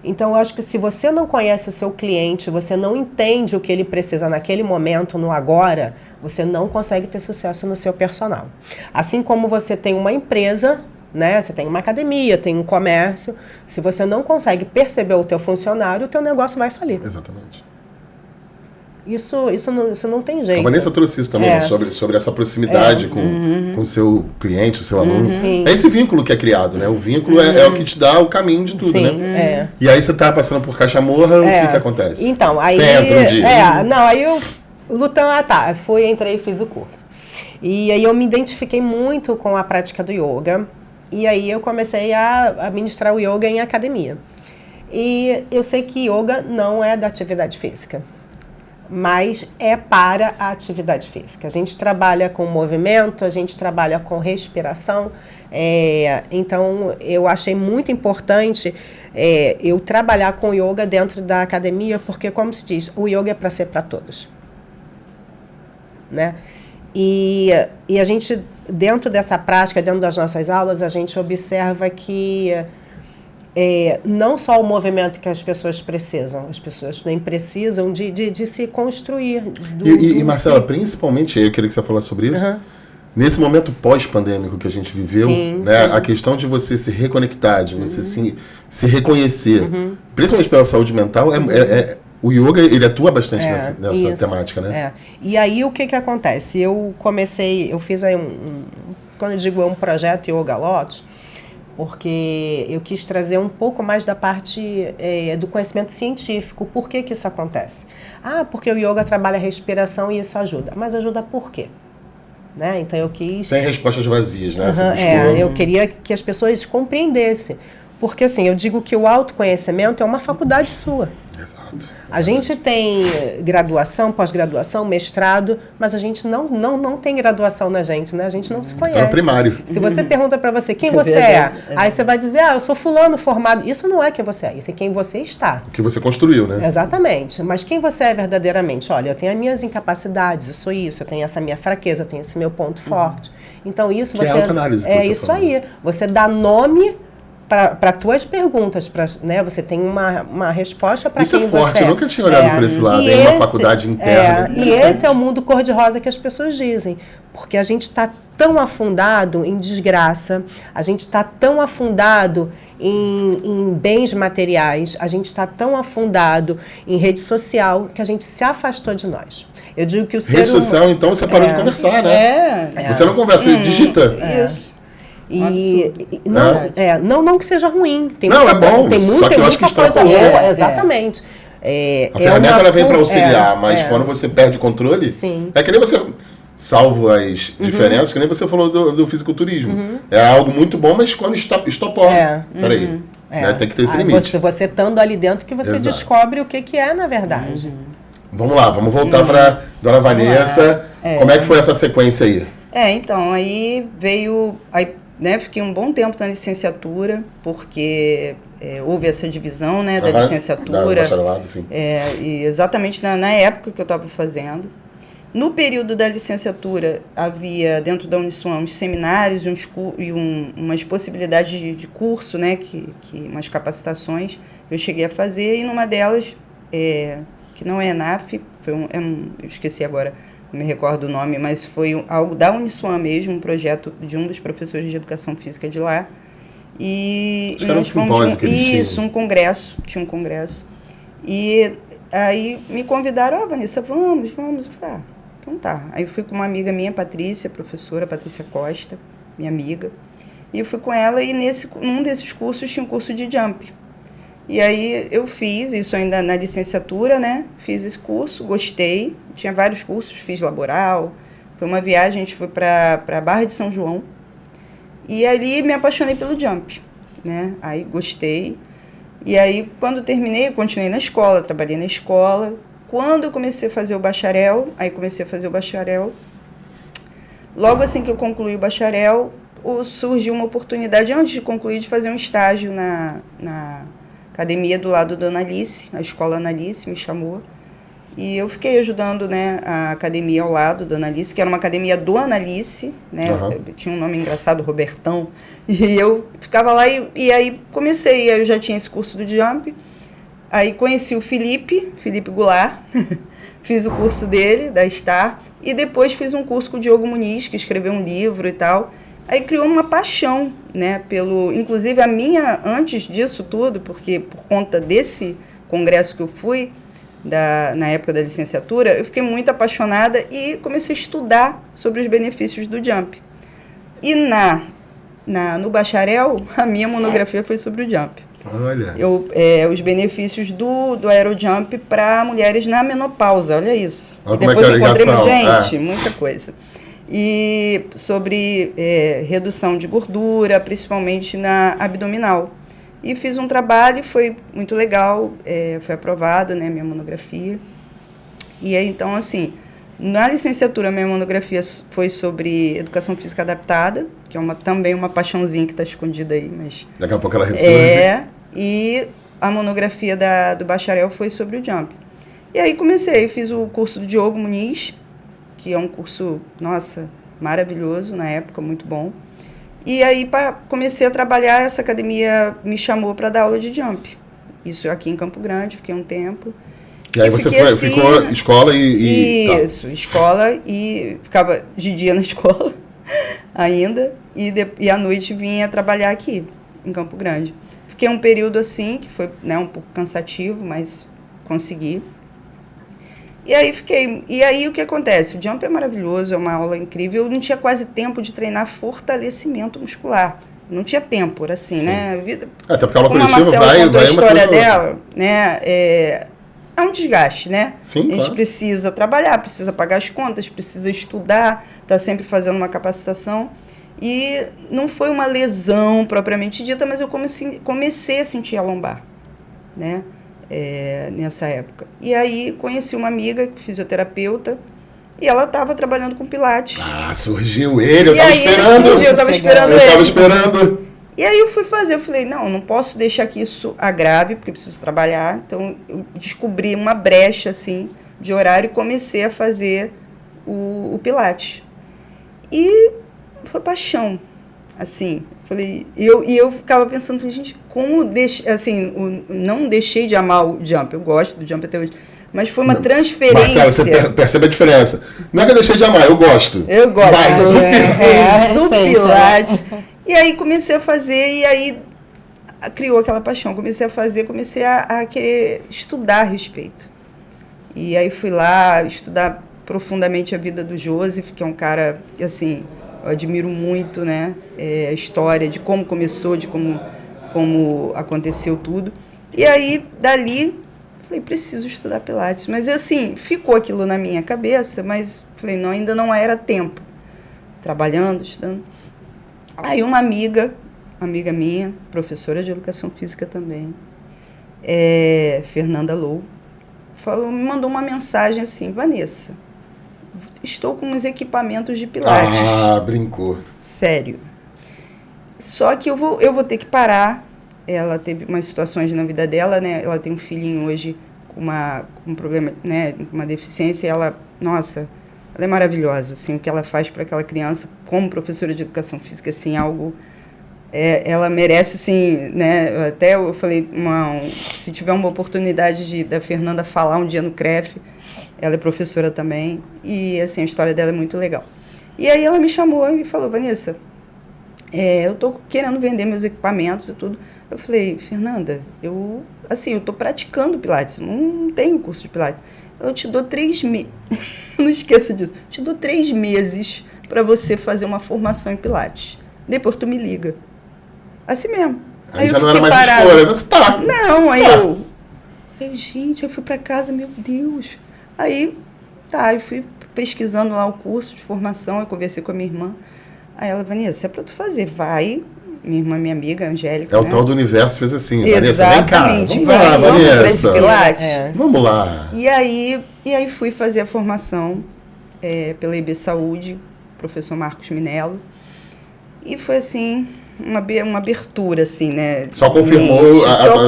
Então, eu acho que se você não conhece o seu cliente, você não entende o que ele precisa naquele momento, no agora, você não consegue ter sucesso no seu personal. Assim como você tem uma empresa, né? Você tem uma academia, tem um comércio, se você não consegue perceber o teu funcionário, o teu negócio vai falir. Exatamente. Isso não tem jeito. A Vanessa trouxe isso também, sobre essa proximidade com o seu cliente, o seu aluno. É esse vínculo que é criado, né? O vínculo é o que te dá o caminho de tudo, né? E aí você tá passando por Cachamorra, o que acontece? Então, aí... Você entra um dia. Aí eu lutando, entrei e fiz o curso. E aí eu me identifiquei muito com a prática do yoga. E aí eu comecei a ministrar o yoga em academia. E eu sei que yoga não é da atividade física. mas é para a atividade física. A gente trabalha com movimento, a gente trabalha com respiração, então eu achei muito importante eu trabalhar com yoga dentro da academia, porque, como se diz, o yoga é para ser para todos, né? E a gente, dentro dessa prática, dentro das nossas aulas, a gente observa que não só o movimento que as pessoas também precisam de se construir. E Marcela, principalmente, eu queria que você falasse sobre isso, nesse momento pós-pandêmico que a gente viveu, sim, né, sim. a questão de você se reconectar, de você se reconhecer, principalmente pela saúde mental, o yoga, ele atua bastante nessa temática, né? E aí, o que acontece? Eu fiz aí quando eu digo um projeto Yoga Lotus, porque eu quis trazer um pouco mais da parte do conhecimento científico. Por que isso acontece? Porque o yoga trabalha a respiração e isso ajuda. Mas ajuda por quê? Né? Então eu quis... Sem respostas vazias, né? Eu queria que as pessoas compreendessem. Porque assim, eu digo que o autoconhecimento é uma faculdade sua. Exato. A gente tem graduação, pós-graduação, mestrado, mas a gente não tem graduação na gente, né? A gente não se conhece. É o primário. Se você pergunta para você quem você é, aí você vai dizer, eu sou fulano formado. Isso não é quem você é, isso é quem você está. O que você construiu, né? Exatamente. Mas quem você é verdadeiramente? Olha, eu tenho as minhas incapacidades, eu sou isso, eu tenho essa minha fraqueza, eu tenho esse meu ponto forte. Então isso que você... é autoanálise. É isso aí. Você dá nome para tuas perguntas, né? Você tem uma resposta para quem você é. Isso é forte, eu nunca tinha olhado por esse lado, em uma faculdade interna. E esse é o mundo cor-de-rosa que as pessoas dizem, porque a gente está tão afundado em desgraça, a gente está tão afundado em bens materiais, a gente está tão afundado em rede social que a gente se afastou de nós. Eu digo que o ser Rede social, então, você parou de conversar, né? Você não conversa, você digita. Isso. Não que seja ruim. Tem não, muita, é bom. Tem só que eu acho que coisa boa, exatamente. A ferramenta ela vem para auxiliar, mas quando você perde o controle, é que nem você, salvo as diferenças, que nem você falou do fisiculturismo. É algo muito bom, mas quando estopou. Peraí, né, tem que ter esse limite. Você estando ali dentro que você descobre o que é na verdade. Vamos lá, vamos voltar para Dona Vanessa. Como é que foi essa sequência aí? Então, aí veio... Né, fiquei um bom tempo na licenciatura, porque houve essa divisão, né, da licenciatura. Da bacharelado, sim. E exatamente na época que eu estava fazendo. No período da licenciatura, havia dentro da Uniswan uns seminários e umas possibilidades de curso, né, umas capacitações eu cheguei a fazer, e numa delas, que não é ENAF, eu esqueci agora, não me recordo o nome, mas foi algo da Uniswan mesmo, um projeto de um dos professores de educação física de lá. E nós fomos um congresso, tinha um congresso. E aí me convidaram, Vanessa, vamos. Então tá. Aí eu fui com uma amiga minha, professora Patrícia Costa, minha amiga. E eu fui com ela e num desses cursos tinha um curso de jump. E aí eu fiz isso ainda na licenciatura, né? Fiz esse curso, gostei. Tinha vários cursos, fiz laboral. Foi uma viagem, a gente foi para Barra de São João. E ali me apaixonei pelo jump, né? Aí gostei. E aí, quando terminei, eu continuei na escola, trabalhei na escola. Quando eu comecei a fazer o bacharel, logo assim que eu concluí o bacharel, surgiu uma oportunidade, antes de concluir, de fazer um estágio na academia do lado da Analice, a escola Analice me chamou. E eu fiquei ajudando, né, a academia ao lado do Analice, que era uma academia do Analice, né? Tinha um nome engraçado, Robertão. E eu ficava lá e aí comecei, eu já tinha esse curso do jump. Aí conheci o Felipe Goulart, fiz o curso dele, da Star, e depois fiz um curso com o Diogo Muniz, que escreveu um livro e tal. Aí criou uma paixão, né, inclusive a minha, antes disso tudo, porque por conta desse congresso que eu fui, na época da licenciatura, eu fiquei muito apaixonada e comecei a estudar sobre os benefícios do jump. E no bacharel, a minha monografia foi sobre o jump. Olha. Os benefícios do aerojump para mulheres na menopausa, olha isso. Olha e depois eu encontrei muita coisa. E sobre redução de gordura, principalmente na abdominal. E fiz um trabalho, foi muito legal, foi aprovado, né, minha monografia. E aí, então, assim, na licenciatura, minha monografia foi sobre educação física adaptada, que é também uma paixãozinha que está escondida aí, mas... Daqui a pouco ela ressurge. E a monografia do bacharel foi sobre o jump. E aí fiz o curso do Diogo Muniz, que é um curso, nossa, maravilhoso na época, muito bom. E aí comecei a trabalhar, essa academia me chamou para dar aula de jump. Isso aqui em Campo Grande, fiquei um tempo. E aí você ficou escola Isso, escola, e ficava de dia na escola ainda, e à noite vinha trabalhar aqui, em Campo Grande. Fiquei um período assim, que foi, né, um pouco cansativo, mas consegui. E aí o que acontece? O jump é maravilhoso, é uma aula incrível. Eu não tinha quase tempo de treinar fortalecimento muscular. Não tinha tempo, assim, né? Até porque a aula como coletiva a Marcela contou a história dela, né? É um desgaste, né? Sim, a gente precisa trabalhar, precisa pagar as contas, precisa estudar, tá sempre fazendo uma capacitação. E não foi uma lesão propriamente dita, mas eu comecei a sentir a lombar, né? Nessa época. E aí conheci uma amiga, fisioterapeuta, e ela estava trabalhando com pilates. Ah, surgiu ele, eu estava esperando. E aí eu fui fazer, eu falei, não posso deixar que isso agrave, porque eu preciso trabalhar. Então eu descobri uma brecha, assim, de horário e comecei a fazer o pilates. E foi paixão, assim. Falei, eu ficava pensando, falei, gente, como não deixei de amar o jump, eu gosto do jump até hoje, mas foi uma transferência. Marcela, você percebe a diferença. Não é que eu deixei de amar, eu gosto. Eu gosto. Mas o pilates. E aí comecei a fazer, e aí criou aquela paixão. Comecei a querer estudar a respeito. E aí fui lá estudar profundamente a vida do Joseph, que é um cara, assim, eu admiro muito, né, a história de como começou, de como aconteceu tudo. E aí, dali, falei, preciso estudar Pilates. Mas, assim, ficou aquilo na minha cabeça, mas falei, não, ainda não era tempo. Trabalhando, estudando. Aí uma amiga minha, professora de educação física também, Fernanda Lou, me mandou uma mensagem assim, Vanessa, estou com uns equipamentos de Pilates. Ah, brincou. Sério. Só que eu vou ter que parar. Ela teve umas situações na vida dela, né? Ela tem um filhinho hoje com um problema, né? Uma deficiência. E ela é maravilhosa, assim, o que ela faz para aquela criança, como professora de educação física, assim, algo... ela merece, assim, né? Até eu falei, se tiver uma oportunidade da Fernanda falar um dia no CREF, ela é professora também, e assim, a história dela é muito legal. E aí ela me chamou e falou, Vanessa, eu estou querendo vender meus equipamentos e tudo. Eu falei, Fernanda, eu estou praticando Pilates, não tenho curso de Pilates. Eu te dou 3 meses, não esqueça disso, te dou 3 meses para você fazer uma formação em Pilates. Depois tu me liga. Assim mesmo. Aí já não era mais escolha, você tá. Não, gente, eu fui para casa, meu Deus. Aí, eu fui pesquisando lá o curso de formação, eu conversei com a minha irmã. Aí ela, Vanessa, é para tu fazer, vai. Minha irmã, minha amiga, Angélica. O tal do universo fez assim, exatamente. Vanessa, vem cá, vamos lá, Vanessa. Pilates. Vamos lá. E aí fui fazer a formação pela IB Saúde, professor Marcos Minello. E foi assim... Uma abertura, assim, né? Só confirmou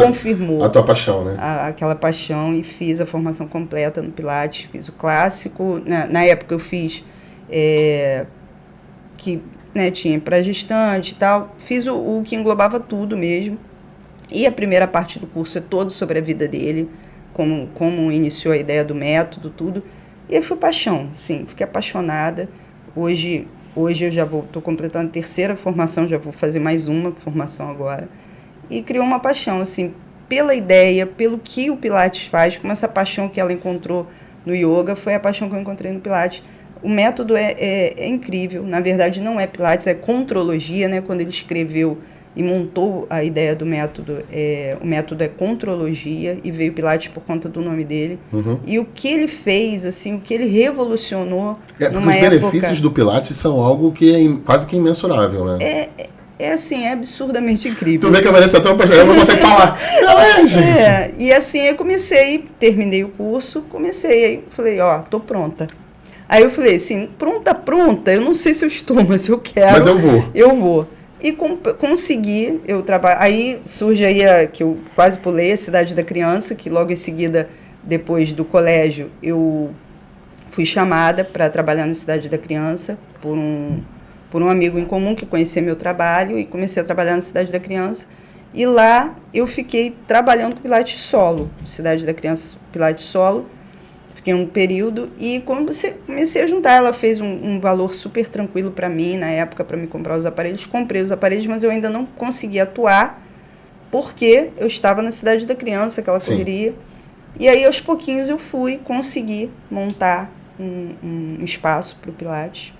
confirmou a tua paixão, né? Aquela paixão, e fiz a formação completa no Pilates, fiz o clássico. Na época eu fiz que, né, tinha para gestante e tal. Fiz o que englobava tudo mesmo. E a primeira parte do curso é todo sobre a vida dele, como iniciou a ideia do método, tudo. E aí foi paixão, sim, fiquei apaixonada. Hoje eu já estou completando a 3ª formação, já vou fazer mais uma formação agora. E criou uma paixão, assim, pela ideia, pelo que o Pilates faz, como essa paixão que ela encontrou no yoga, foi a paixão que eu encontrei no Pilates. O método é incrível, na verdade não é Pilates, é contrologia, né? Quando ele escreveu e montou a ideia do método, o método é contrologia, e veio Pilates por conta do nome dele. Uhum. E o que ele fez, assim, o que ele revolucionou numa época... Os benefícios do Pilates são algo que é quase que imensurável, né? É assim, é absurdamente incrível. Tu vê que a Vanessa é tão apaixonada, ela não consegue falar. Gente. E assim, eu terminei o curso, aí falei, ó, tô pronta. Aí eu falei assim, pronta, eu não sei se eu estou, mas eu quero. Mas eu vou. Eu vou. E consegui, eu trabalho. Aí surge aí que eu quase pulei, a Cidade da Criança, que logo em seguida, depois do colégio, eu fui chamada para trabalhar na Cidade da Criança por um amigo em comum que conhecia meu trabalho, e comecei a trabalhar na Cidade da Criança. E lá eu fiquei trabalhando com Pilates solo, Cidade da Criança Pilates solo. Fiquei um período e comecei a juntar. Ela fez um valor super tranquilo para mim, na época, para me comprar os aparelhos. Comprei os aparelhos, mas eu ainda não conseguia atuar, porque eu estava na Cidade da Criança, aquela correria. E aí, aos pouquinhos, eu consegui montar um espaço para o Pilates.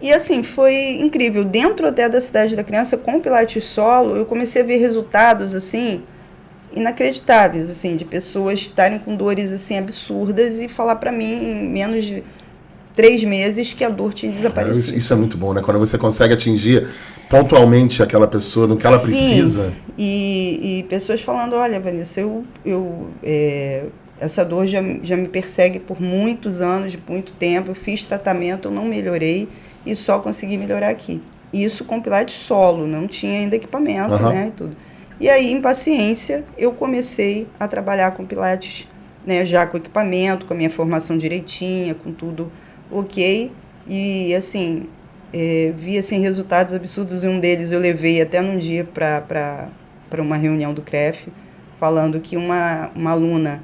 E assim, foi incrível. Dentro até da Cidade da Criança, com o Pilates solo, eu comecei a ver resultados, assim, inacreditáveis, assim, de pessoas estarem com dores, assim, absurdas e falar para mim, em menos de 3 meses, que a dor tinha desaparecido. Isso é muito bom, né? Quando você consegue atingir pontualmente aquela pessoa no que ela precisa. E pessoas falando, olha, Vanessa, essa dor já me persegue por muitos anos, de muito tempo, eu fiz tratamento, eu não melhorei e só consegui melhorar aqui. Isso com Pilates solo, não tinha ainda equipamento, né, e tudo. E aí, em paciência, eu comecei a trabalhar com Pilates, né, já com equipamento, com a minha formação direitinha, com tudo ok. E, assim, vi assim, resultados absurdos. E um deles eu levei até num dia para uma reunião do CREF, falando que uma aluna,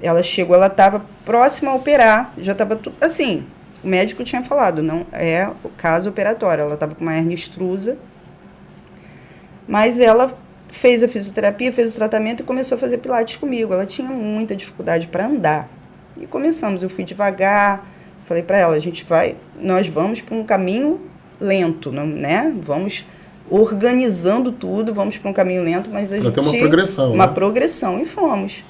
ela estava próxima a operar, já estava tudo, assim, o médico tinha falado, não é o caso operatório, ela estava com uma hérnia extrusa, mas ela fez a fisioterapia, fez o tratamento e começou a fazer Pilates comigo. Ela tinha muita dificuldade para andar. E começamos, eu fui devagar, falei para ela, nós vamos para um caminho lento, né? Vamos organizando tudo, vamos para um caminho lento, mas a gente... Tem uma progressão. Uma progressão, e fomos.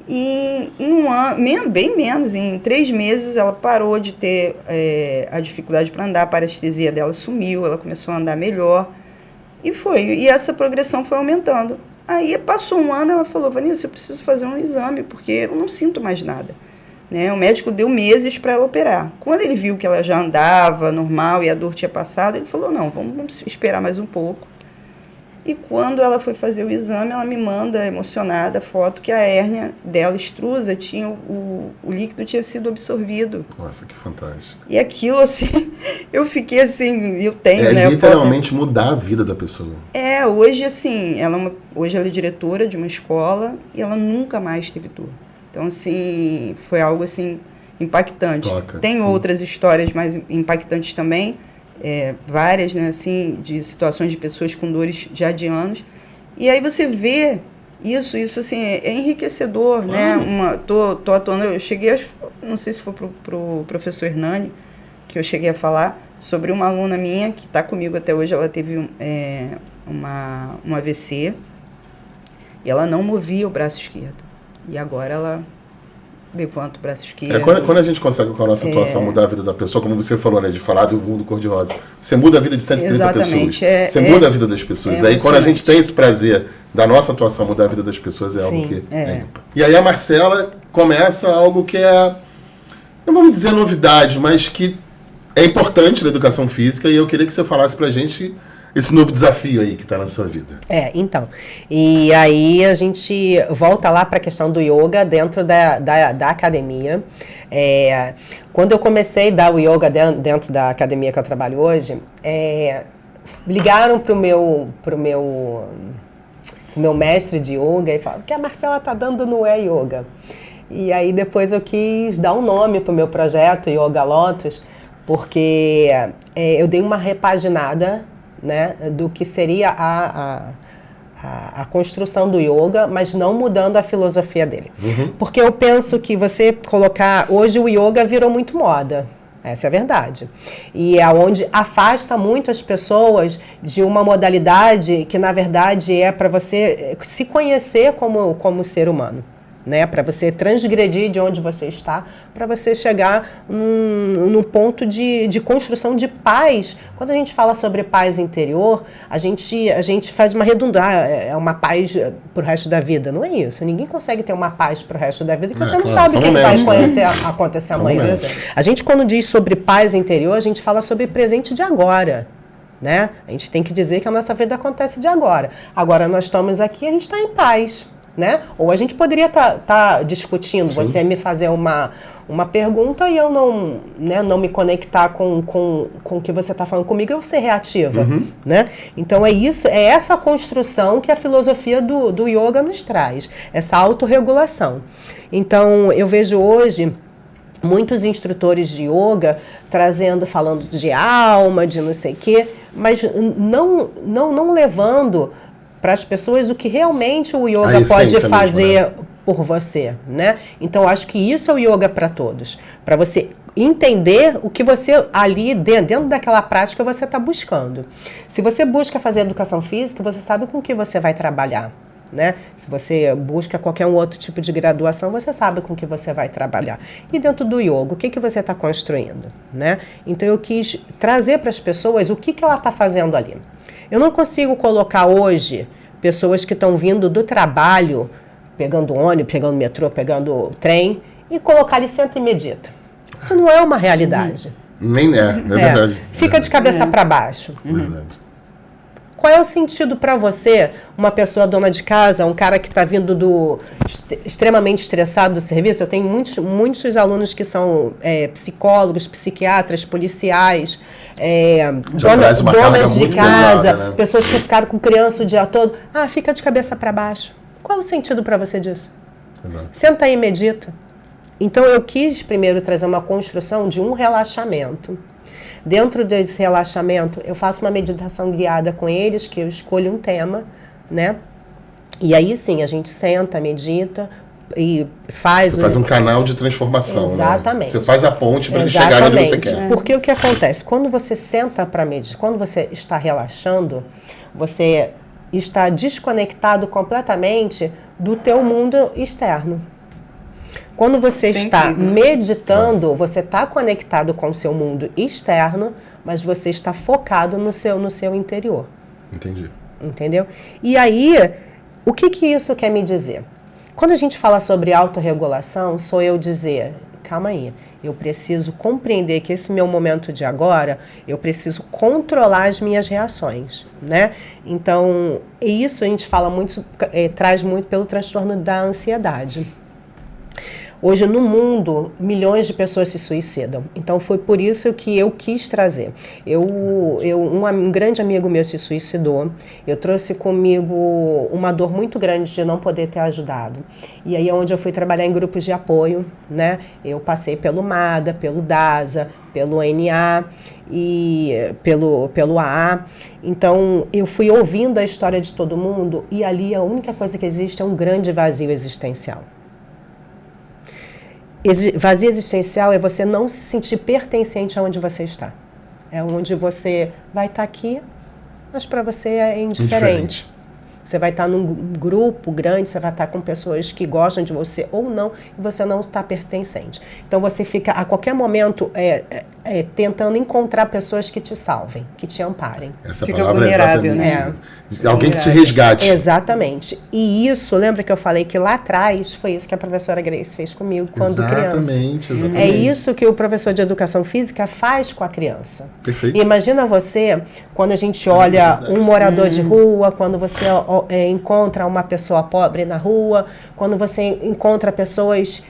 E em um ano, bem menos, em 3 meses, ela parou de ter a dificuldade para andar, a parestesia dela sumiu, ela começou a andar melhor. E essa progressão foi aumentando. Aí passou um ano, ela falou, Vanessa, eu preciso fazer um exame, porque eu não sinto mais nada. Né? O médico deu meses para ela operar. Quando ele viu que ela já andava normal e a dor tinha passado, ele falou, não, vamos esperar mais um pouco. E quando ela foi fazer o exame, ela me manda, emocionada, a foto que a hérnia dela extrusa, o líquido tinha sido absorvido. Nossa, que fantástico. E aquilo, assim, eu fiquei assim, eu tenho, né? Literalmente mudar a vida da pessoa. Hoje, assim, hoje ela é diretora de uma escola e ela nunca mais teve dor. Então, assim, foi algo, assim, impactante. Tem outras histórias mais impactantes também, várias, né, assim, de situações de pessoas com dores já de anos. E aí você vê isso assim, é enriquecedor, né? Tô atuando, eu cheguei, não sei se foi pro professor Hernani, que eu cheguei a falar sobre uma aluna minha que está comigo até hoje. Ela teve um AVC e ela não movia o braço esquerdo. E agora ela levanta o braço esquerdo. Quando a gente consegue com a nossa atuação mudar a vida da pessoa, como você falou, né, de falar do mundo cor-de-rosa, você muda a vida de 130 pessoas. Você muda a vida das pessoas. Aí quando a gente tem esse prazer da nossa atuação mudar a vida das pessoas, algo que é ímpar. E aí a Marcela começa algo que não vamos dizer novidade, mas que é importante na educação física, e eu queria que você falasse pra gente esse novo desafio aí que está na sua vida. Então. E aí a gente volta lá para a questão do yoga dentro da academia. Quando eu comecei a dar o yoga dentro da academia que eu trabalho hoje, ligaram pro meu mestre de yoga e falaram que a Marcela tá dando no yoga. E aí depois eu quis dar um nome pro meu projeto, Yoga Lotus, porque eu dei uma repaginada, né, do que seria a construção do yoga, mas não mudando a filosofia dele. Porque eu penso que você colocar... Hoje o yoga virou muito moda. Essa é a verdade. E é onde afasta muito as pessoas de uma modalidade que, na verdade, é para você se conhecer como ser humano. né? Para você transgredir de onde você está, para você chegar num ponto de construção de paz. Quando a gente fala sobre paz interior, a gente faz uma redundância, é uma paz pro resto da vida. Não é isso. Ninguém consegue ter uma paz pro resto da vida, porque você não sabe o que vai acontecer amanhã. A gente, quando diz sobre paz interior, a gente fala sobre presente de agora. Né? A gente tem que dizer que a nossa vida acontece de agora. Agora nós estamos aqui, a gente está em paz. Né? Ou a gente poderia tá discutindo, sim, você me fazer uma pergunta e eu não me conectar com o que você está falando comigo, eu ser reativa. Né? Então é essa construção que a filosofia do yoga nos traz, essa autorregulação. Então eu vejo hoje muitos instrutores de yoga falando de alma, de não sei o quê, mas não levando para as pessoas o que realmente o yoga pode fazer mesmo, né? Por você, né? Então, acho que isso é o yoga para todos. Para você entender o que você ali, dentro daquela prática, você está buscando. Se você busca fazer educação física, você sabe com que você vai trabalhar. Né? Se você busca qualquer outro tipo de graduação, você sabe com que você vai trabalhar. E dentro do yoga, o que você está construindo? Né? Então, eu quis trazer para as pessoas o que ela está fazendo ali. Eu não consigo colocar hoje pessoas que estão vindo do trabalho, pegando ônibus, pegando metrô, pegando trem, e colocar ali, senta e medita. Isso não é uma realidade. Nem é verdade. Fica de cabeça para baixo. Verdade. Qual é o sentido para você, uma pessoa dona de casa, um cara que está vindo extremamente estressado do serviço? Eu tenho muitos alunos que são psicólogos, psiquiatras, policiais, donas de casa, pesada, né? Pessoas que ficaram com criança o dia todo. Fica de cabeça para baixo. Qual é o sentido para você disso? Exato. Senta aí e medita. Então eu quis primeiro trazer uma construção de um relaxamento. Dentro desse relaxamento, eu faço uma meditação guiada com eles, que eu escolho um tema, né? E aí sim, a gente senta, medita e faz... Você faz um canal de transformação, exatamente. Né? Você faz a ponte para eles chegarem onde você quer. Porque o que acontece? Quando você senta para meditar, quando você está relaxando, você está desconectado completamente do teu mundo externo. Quando você está meditando, você está conectado com o seu mundo externo, mas você está focado no seu interior. Entendi. Entendeu? E aí, o que isso quer me dizer? Quando a gente fala sobre autorregulação, sou eu dizer, calma aí, eu preciso compreender que esse meu momento de agora, eu preciso controlar as minhas reações, né? Então, isso a gente fala muito, traz muito pelo transtorno da ansiedade. Hoje, no mundo, milhões de pessoas se suicidam. Então, foi por isso que eu quis trazer. Um grande amigo meu se suicidou. Eu trouxe comigo uma dor muito grande de não poder ter ajudado. E aí é onde eu fui trabalhar em grupos de apoio, né? Eu passei pelo MADA, pelo DASA, pelo NA e pelo AA. Então, eu fui ouvindo a história de todo mundo e ali a única coisa que existe é um grande vazio existencial. Vazio existencial é você não se sentir pertencente aonde você está. É onde você vai estar aqui, mas para você é indiferente. Você vai estar num grupo grande, você vai estar com pessoas que gostam de você ou não, e você não está pertencente. Então você fica a qualquer momento tentando encontrar pessoas que te salvem, que te amparem. Essa fica vulnerável, né? Alguém que te resgate. Exatamente. E isso, lembra que eu falei que lá atrás foi isso que a professora Grace fez comigo quando criança. Exatamente. É isso que o professor de educação física faz com a criança. Perfeito. E imagina você, quando a gente olha um morador de rua, quando você encontra uma pessoa pobre na rua, quando você encontra pessoas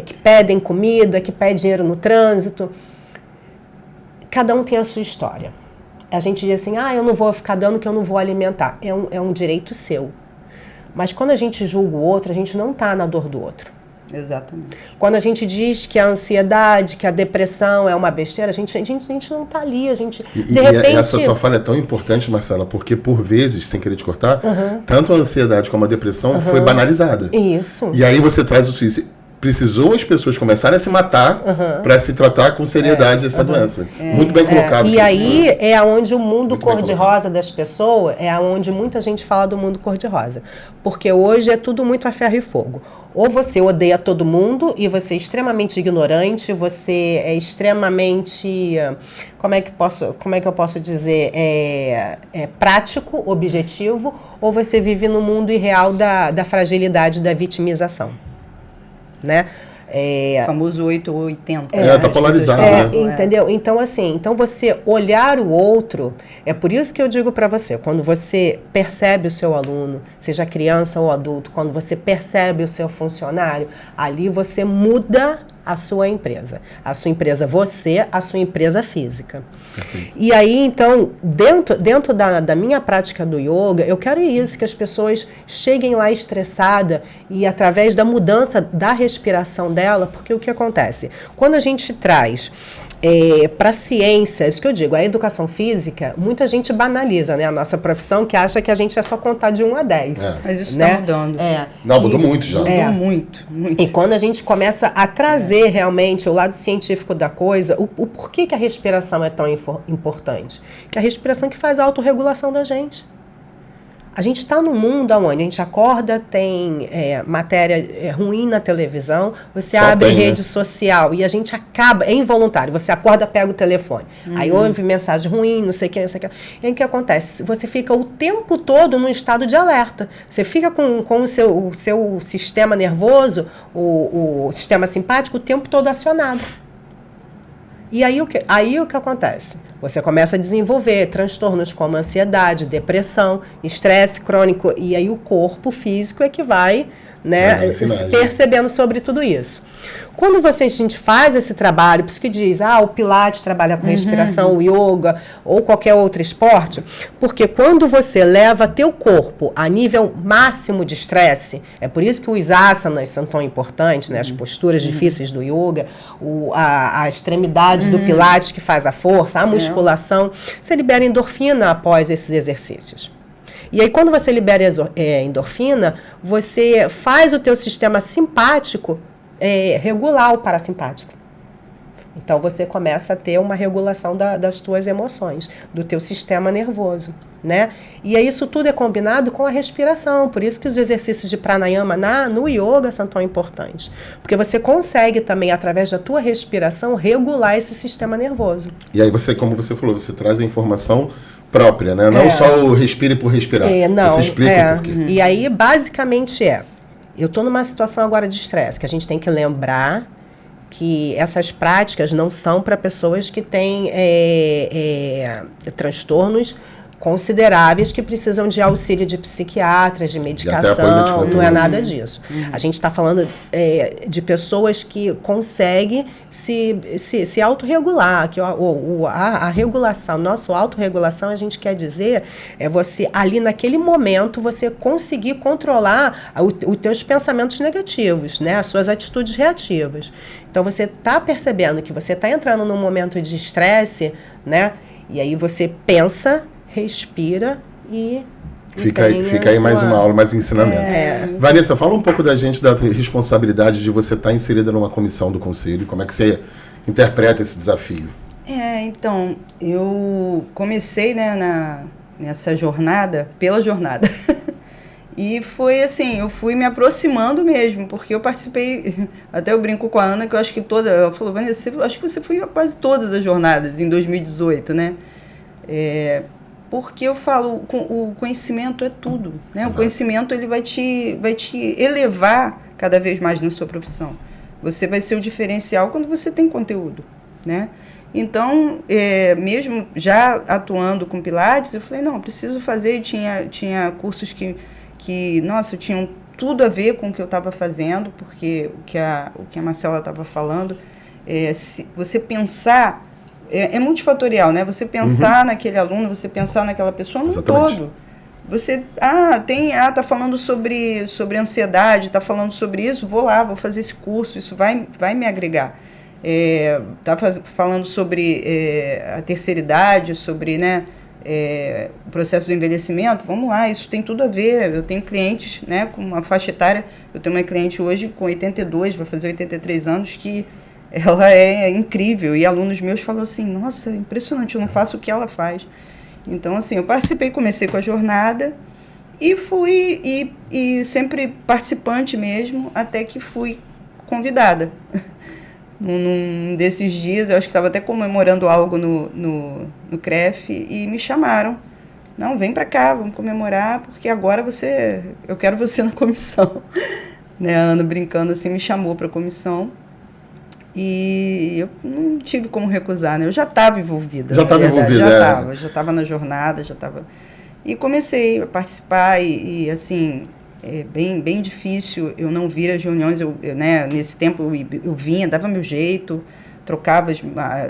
que pedem comida, que pedem dinheiro no trânsito. Cada um tem a sua história. A gente diz assim, eu não vou ficar dando que eu não vou alimentar. É um direito seu. Mas quando a gente julga o outro, a gente não está na dor do outro. Exatamente. Quando a gente diz que a ansiedade, que a depressão é uma besteira, a gente não está ali, de repente... E essa tua fala é tão importante, Marcela, porque por vezes, sem querer te cortar, tanto a ansiedade como a depressão foi banalizada. Isso. E aí você traz o suicídio. precisou as pessoas começarem a se matar para se tratar com seriedade essa doença. Muito bem colocado. E aí é onde o mundo cor-de-rosa das pessoas, é onde muita gente fala do mundo cor-de-rosa. Porque hoje é tudo muito a ferro e fogo. Ou você odeia todo mundo e você é extremamente ignorante, você é extremamente, como é que eu posso dizer, prático, objetivo, ou você vive no mundo irreal da fragilidade, da vitimização. Né? O famoso 8 ou 80. Tá polarizado, né? Entendeu? Então, assim, então você olhar o outro, é por isso que eu digo para você, quando você percebe o seu aluno, seja criança ou adulto, quando você percebe o seu funcionário, ali você muda a sua empresa. A sua empresa você, a sua empresa física. Perfeito. E aí, então, dentro da minha prática do yoga, eu quero isso, que as pessoas cheguem lá estressadas e através da mudança da respiração dela, porque o que acontece? Quando a gente traz para a ciência, isso que eu digo, a educação física, muita gente banaliza, né, a nossa profissão, que acha que a gente é só contar de 1 a 10. Mas isso está mudando. Não, mudou muito já. Mudou muito. E quando a gente começa a trazer realmente o lado científico da coisa, o porquê que a respiração é tão importante? Que a respiração que faz a autorregulação da gente. A gente está num mundo onde a gente acorda, tem matéria ruim na televisão, você abre rede social e a gente acaba, é involuntário, você acorda, pega o telefone. Aí ouve mensagem ruim, não sei o que. E aí o que acontece? Você fica o tempo todo num estado de alerta. Você fica com o seu sistema nervoso, o sistema simpático, o tempo todo acionado. E aí o que acontece? Você começa a desenvolver transtornos como ansiedade, depressão, estresse crônico, e aí o corpo físico é que vai, né, percebendo sobre tudo isso. Quando a gente faz esse trabalho, por isso que diz, o Pilates trabalha com respiração, o yoga ou qualquer outro esporte, porque quando você leva teu corpo a nível máximo de estresse, é por isso que os asanas são tão importantes, né, as posturas difíceis do yoga, a extremidade do Pilates que faz a força, a musculação, você libera endorfina após esses exercícios. E aí, quando você libera endorfina, você faz o teu sistema simpático regular o parasimpático. Então, você começa a ter uma regulação das tuas emoções, do teu sistema nervoso, né? E aí, isso tudo é combinado com a respiração. Por isso que os exercícios de pranayama no yoga são tão importantes. Porque você consegue também, através da tua respiração, regular esse sistema nervoso. E aí, como você falou, você traz a informação própria, né? Não só o respire por respirar. Você explica o porquê. E aí, basicamente eu estou numa situação agora de estresse, que a gente tem que lembrar que essas práticas não são para pessoas que têm transtornos consideráveis que precisam de auxílio de psiquiatras, de medicação, não é nada disso. A gente está falando de pessoas que conseguem se autorregular, que a regulação, nossa autorregulação, a gente quer dizer, você, ali naquele momento, você conseguir controlar os teus pensamentos negativos, né, as suas atitudes reativas. Então, você está percebendo que você está entrando num momento de estresse, né, e aí você pensa, respira e fica aí mais uma aula, mais um ensinamento. Vanessa, fala um pouco da gente, da responsabilidade de você estar inserida numa comissão do conselho. Como é que você interpreta esse desafio? Então, eu comecei, né, nessa jornada, pela jornada. E foi assim, eu fui me aproximando mesmo, porque eu participei, até eu brinco com a Ana, que eu acho que ela falou, Vanessa, acho que você foi a quase todas as jornadas em 2018, né? Porque eu falo, o conhecimento é tudo, né? Exato. O conhecimento ele vai te elevar cada vez mais na sua profissão. Você vai ser o diferencial quando você tem conteúdo, né? Então, mesmo já atuando com Pilates, eu falei, não, preciso fazer. Tinha cursos que nossa, tinham tudo a ver com o que eu estava fazendo, porque o que a Marcela estava falando, se você pensar, é multifatorial, né? Você pensar naquele aluno, você pensar naquela pessoa no todo. Você, tá falando sobre ansiedade, tá falando sobre isso, vou lá, vou fazer esse curso, isso vai me agregar. Tá falando sobre a terceira idade, sobre, né, o processo do envelhecimento, vamos lá, isso tem tudo a ver. Eu tenho clientes, né, com uma faixa etária, eu tenho uma cliente hoje com 82, vai fazer 83 anos, que ela é incrível, e alunos meus falam assim, nossa, impressionante, eu não faço o que ela faz. Então, assim, eu participei, comecei com a jornada, e fui, e sempre participante mesmo, até que fui convidada. Num desses dias, eu acho que estava até comemorando algo no CREF, e me chamaram. Não, vem para cá, vamos comemorar, porque agora eu quero você na comissão. Né, a Ana, brincando assim, me chamou para a comissão, e eu não tive como recusar, né? Eu já estava envolvida. Já estava envolvida, já estava na jornada, já estava... E comecei a participar, e assim... É bem difícil eu não vir às reuniões, né, nesse tempo eu vinha, dava meu jeito, trocava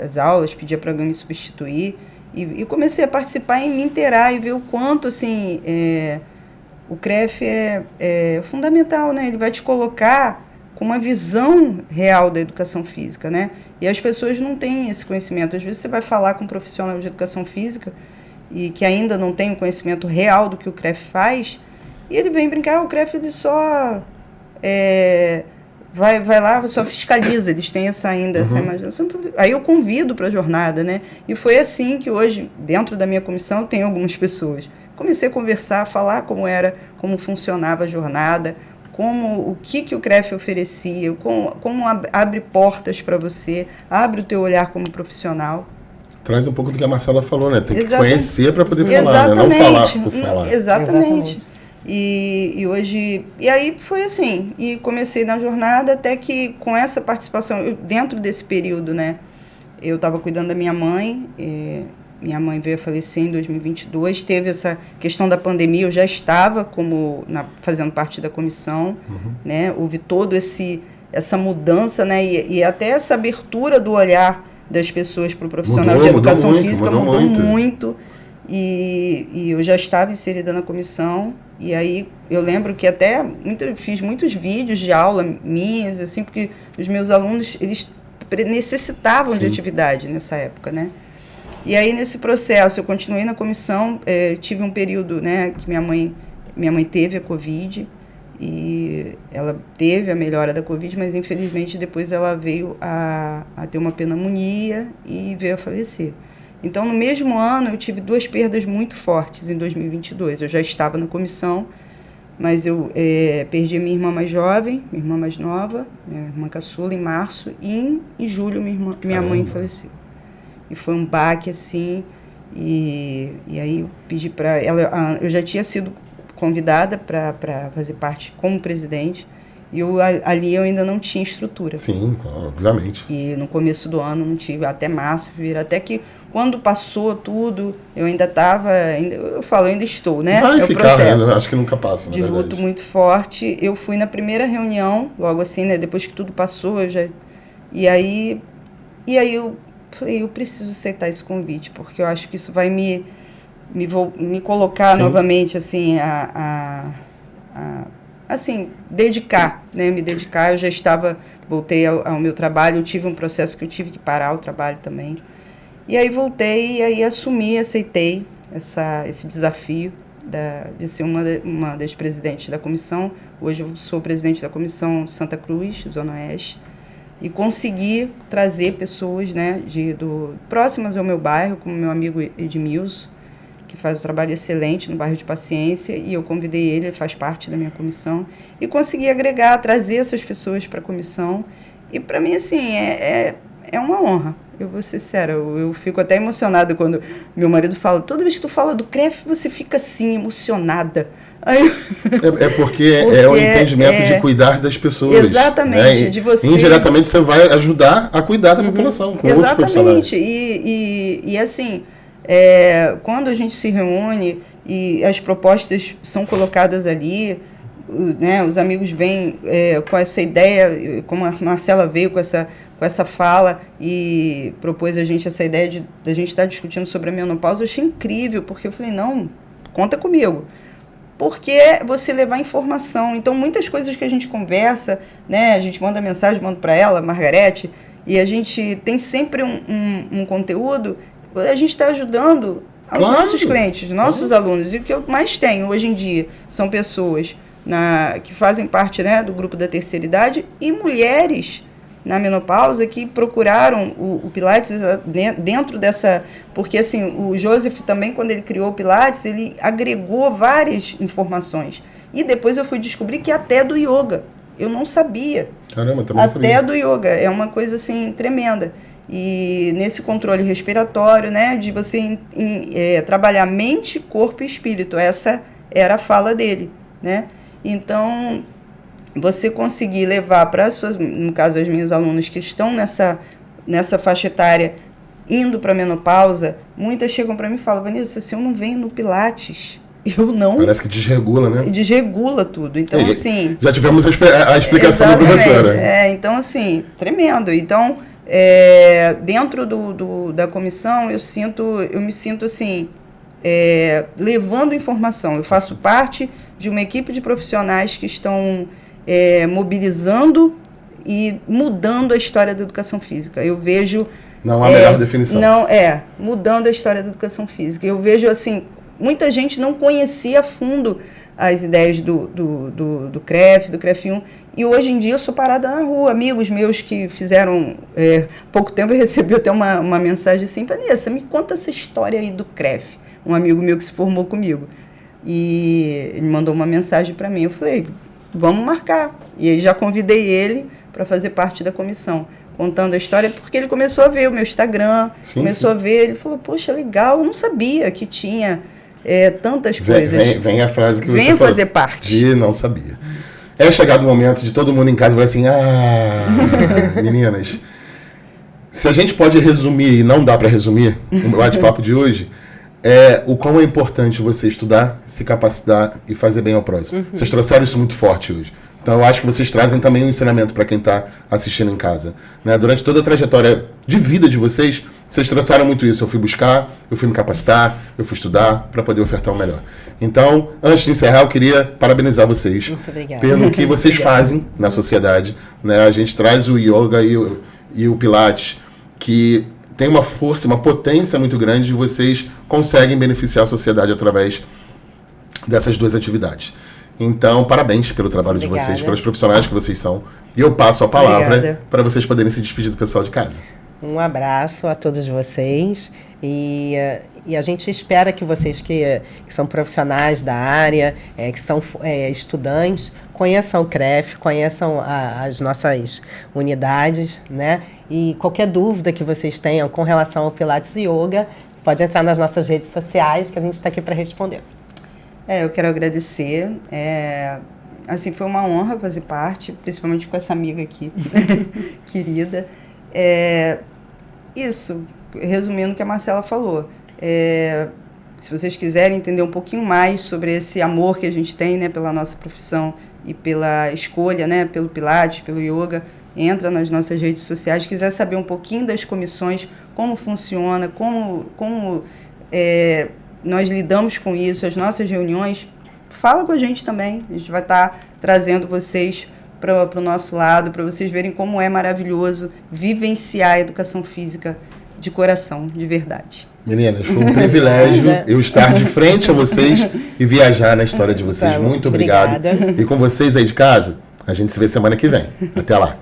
as aulas, pedia para alguém me substituir, e comecei a participar e me inteirar e ver o quanto assim, o CREF é fundamental, né? Ele vai te colocar com uma visão real da educação física, né? E as pessoas não têm esse conhecimento. Às vezes você vai falar com um profissional de educação física e que ainda não tem o conhecimento real do que o CREF faz, e ele vem brincar, o CREF ele só vai lá, só fiscaliza, eles têm essa imaginação. Aí eu convido para a jornada, né? E foi assim que hoje, dentro da minha comissão, tem algumas pessoas. Comecei a conversar, a falar como funcionava a jornada, o que o CREF oferecia, como abre portas para você, abre o teu olhar como profissional. Traz um pouco do que a Marcela falou, né? Tem que conhecer para poder falar, né? Não falar por falar. Exatamente. E hoje... E aí foi assim, e comecei na jornada até que com essa participação, dentro desse período, né, eu estava cuidando da minha mãe, minha mãe veio a falecer em 2022, teve essa questão da pandemia, eu já estava fazendo parte da comissão, né, houve toda essa mudança, né, e até essa abertura do olhar das pessoas para o profissional de educação física mudou muito. E eu já estava inserida na comissão, e aí eu lembro que até fiz muitos vídeos de aula minhas, assim, porque os meus alunos, eles necessitavam de atividade nessa época, né? E aí, nesse processo, eu continuei na comissão, tive um período, né, que minha mãe teve a Covid, e ela teve a melhora da Covid, mas infelizmente depois ela veio a ter uma pneumonia e veio a falecer. Então, no mesmo ano, eu tive 2 perdas muito fortes em 2022. Eu já estava na comissão, mas eu perdi minha irmã mais jovem, minha irmã mais nova, minha irmã caçula, em março, e em julho minha mãe faleceu. E foi um baque, assim, e aí eu pedi para ela... Eu já tinha sido convidada para fazer parte como presidente, e ali eu ainda não tinha estrutura. Sim, claro, obviamente. E no começo do ano não tive, até março, até que quando passou tudo, eu ainda estava, eu ainda estou, né? Vai o ficar, processo, né? Acho que nunca passa, de luto muito forte. Eu fui na primeira reunião, logo assim, né? Depois que tudo passou, e aí eu falei, eu preciso aceitar esse convite, porque eu acho que isso vai me colocar novamente, assim, assim, dedicar, né? Me dedicar. Eu já voltei ao meu trabalho, eu tive um processo que eu tive que parar o trabalho também. E aí voltei, e aí aceitei esse desafio de ser uma das presidentes da comissão. Hoje eu sou presidente da comissão Santa Cruz, Zona Oeste, e consegui trazer pessoas, né, próximas ao meu bairro, como meu amigo Edmilson, que faz um trabalho excelente no bairro de Paciência, e eu convidei ele faz parte da minha comissão, e consegui trazer essas pessoas para a comissão. E para mim, assim, é uma honra. Eu vou ser sincera, eu fico até emocionada quando meu marido fala, toda vez que tu fala do CREF, você fica assim, emocionada. Aí, porque é o entendimento de cuidar das pessoas. Exatamente, né? De você... Indiretamente você vai ajudar a cuidar da população, com outros profissionais. Exatamente, e assim, quando a gente se reúne e as propostas são colocadas ali, né, os amigos vêm com essa ideia, como a Marcela veio com essa fala e propôs a gente essa ideia da gente estar discutindo sobre a menopausa, eu achei incrível, porque eu falei, não, conta comigo. Porque você levar informação. Então, muitas coisas que a gente conversa, né, a gente manda mensagem, manda para ela, Margarete, e a gente tem sempre um conteúdo, a gente está ajudando aos Claro. nossos clientes, nossos alunos. E o que eu mais tenho hoje em dia são pessoas que fazem parte, né, do grupo da terceira idade e mulheres na menopausa que procuraram o Pilates dentro dessa... Porque, assim, o Joseph também, quando ele criou o Pilates, ele agregou várias informações. E depois eu fui descobrir que até do yoga. Eu não sabia. Caramba, também não sabia. Até do yoga. É uma coisa, assim, tremenda. E nesse controle respiratório, né, de você trabalhar mente, corpo e espírito. Essa era a fala dele, né? Então, você conseguir levar para no caso, as minhas alunas que estão nessa faixa etária, indo para a menopausa, muitas chegam para mim e falam, Vanessa, se eu não venho no Pilates, eu não... Parece que desregula, né? Desregula tudo. Então, assim... Já tivemos a explicação da professora. Então, assim, tremendo. Então, dentro da comissão, eu me sinto, assim, levando informação. Eu faço parte de uma equipe de profissionais que estão mobilizando e mudando a história da educação física. Eu vejo... Não há melhor definição. Mudando a história da educação física. Eu vejo, assim, muita gente não conhecia a fundo as ideias do CREF, do CREF1, e hoje em dia eu sou parada na rua. Amigos meus que fizeram pouco tempo, eu recebi até uma mensagem assim, Vanessa, me conta essa história aí do CREF. Um amigo meu que se formou comigo. E ele mandou uma mensagem para mim. Eu falei, vamos marcar. E aí já convidei ele para fazer parte da comissão, contando a história, porque ele começou a ver o meu Instagram, a ver, ele falou, poxa, legal, eu não sabia que tinha tantas coisas. Vem a frase que você Venha fazer parte. Não sabia. É chegado o momento de todo mundo em casa falar assim, meninas, se a gente pode resumir, e não dá para resumir, o bate-papo de hoje, o quão é importante você estudar, se capacitar e fazer bem ao próximo. Vocês trouxeram isso muito forte hoje. Então eu acho que vocês trazem também um ensinamento para quem está assistindo em casa. Né? Durante toda a trajetória de vida de vocês trouxeram muito isso. Eu fui buscar, eu fui me capacitar, eu fui estudar para poder ofertar o melhor. Então, antes de encerrar, eu queria parabenizar vocês pelo que vocês fazem na sociedade. Né? A gente traz o yoga e o Pilates, que tem uma força, uma potência muito grande, e vocês conseguem beneficiar a sociedade através dessas duas atividades. Então, parabéns pelo trabalho de vocês, pelos profissionais que vocês são. E eu passo a palavra para vocês poderem se despedir do pessoal de casa. Um abraço a todos vocês e a gente espera que vocês que são profissionais da área, que são estudantes, conheçam o CREF, conheçam as nossas unidades, né? E qualquer dúvida que vocês tenham com relação ao Pilates e Yoga, pode entrar nas nossas redes sociais que a gente está aqui para responder. Eu quero agradecer. Assim, foi uma honra fazer parte, principalmente com essa amiga aqui, querida. Isso, resumindo o que a Marcela falou. Se vocês quiserem entender um pouquinho mais sobre esse amor que a gente tem, né, pela nossa profissão e pela escolha, né, pelo Pilates, pelo Yoga, entra nas nossas redes sociais. Se quiser saber um pouquinho das comissões, como funciona, como nós lidamos com isso, as nossas reuniões, fala com a gente também. A gente vai estar trazendo vocês para o nosso lado, para vocês verem como é maravilhoso vivenciar a educação física de coração, de verdade. Meninas, foi um privilégio eu estar de frente a vocês e viajar na história de vocês. Muito obrigado. E com vocês aí de casa, a gente se vê semana que vem. Até lá.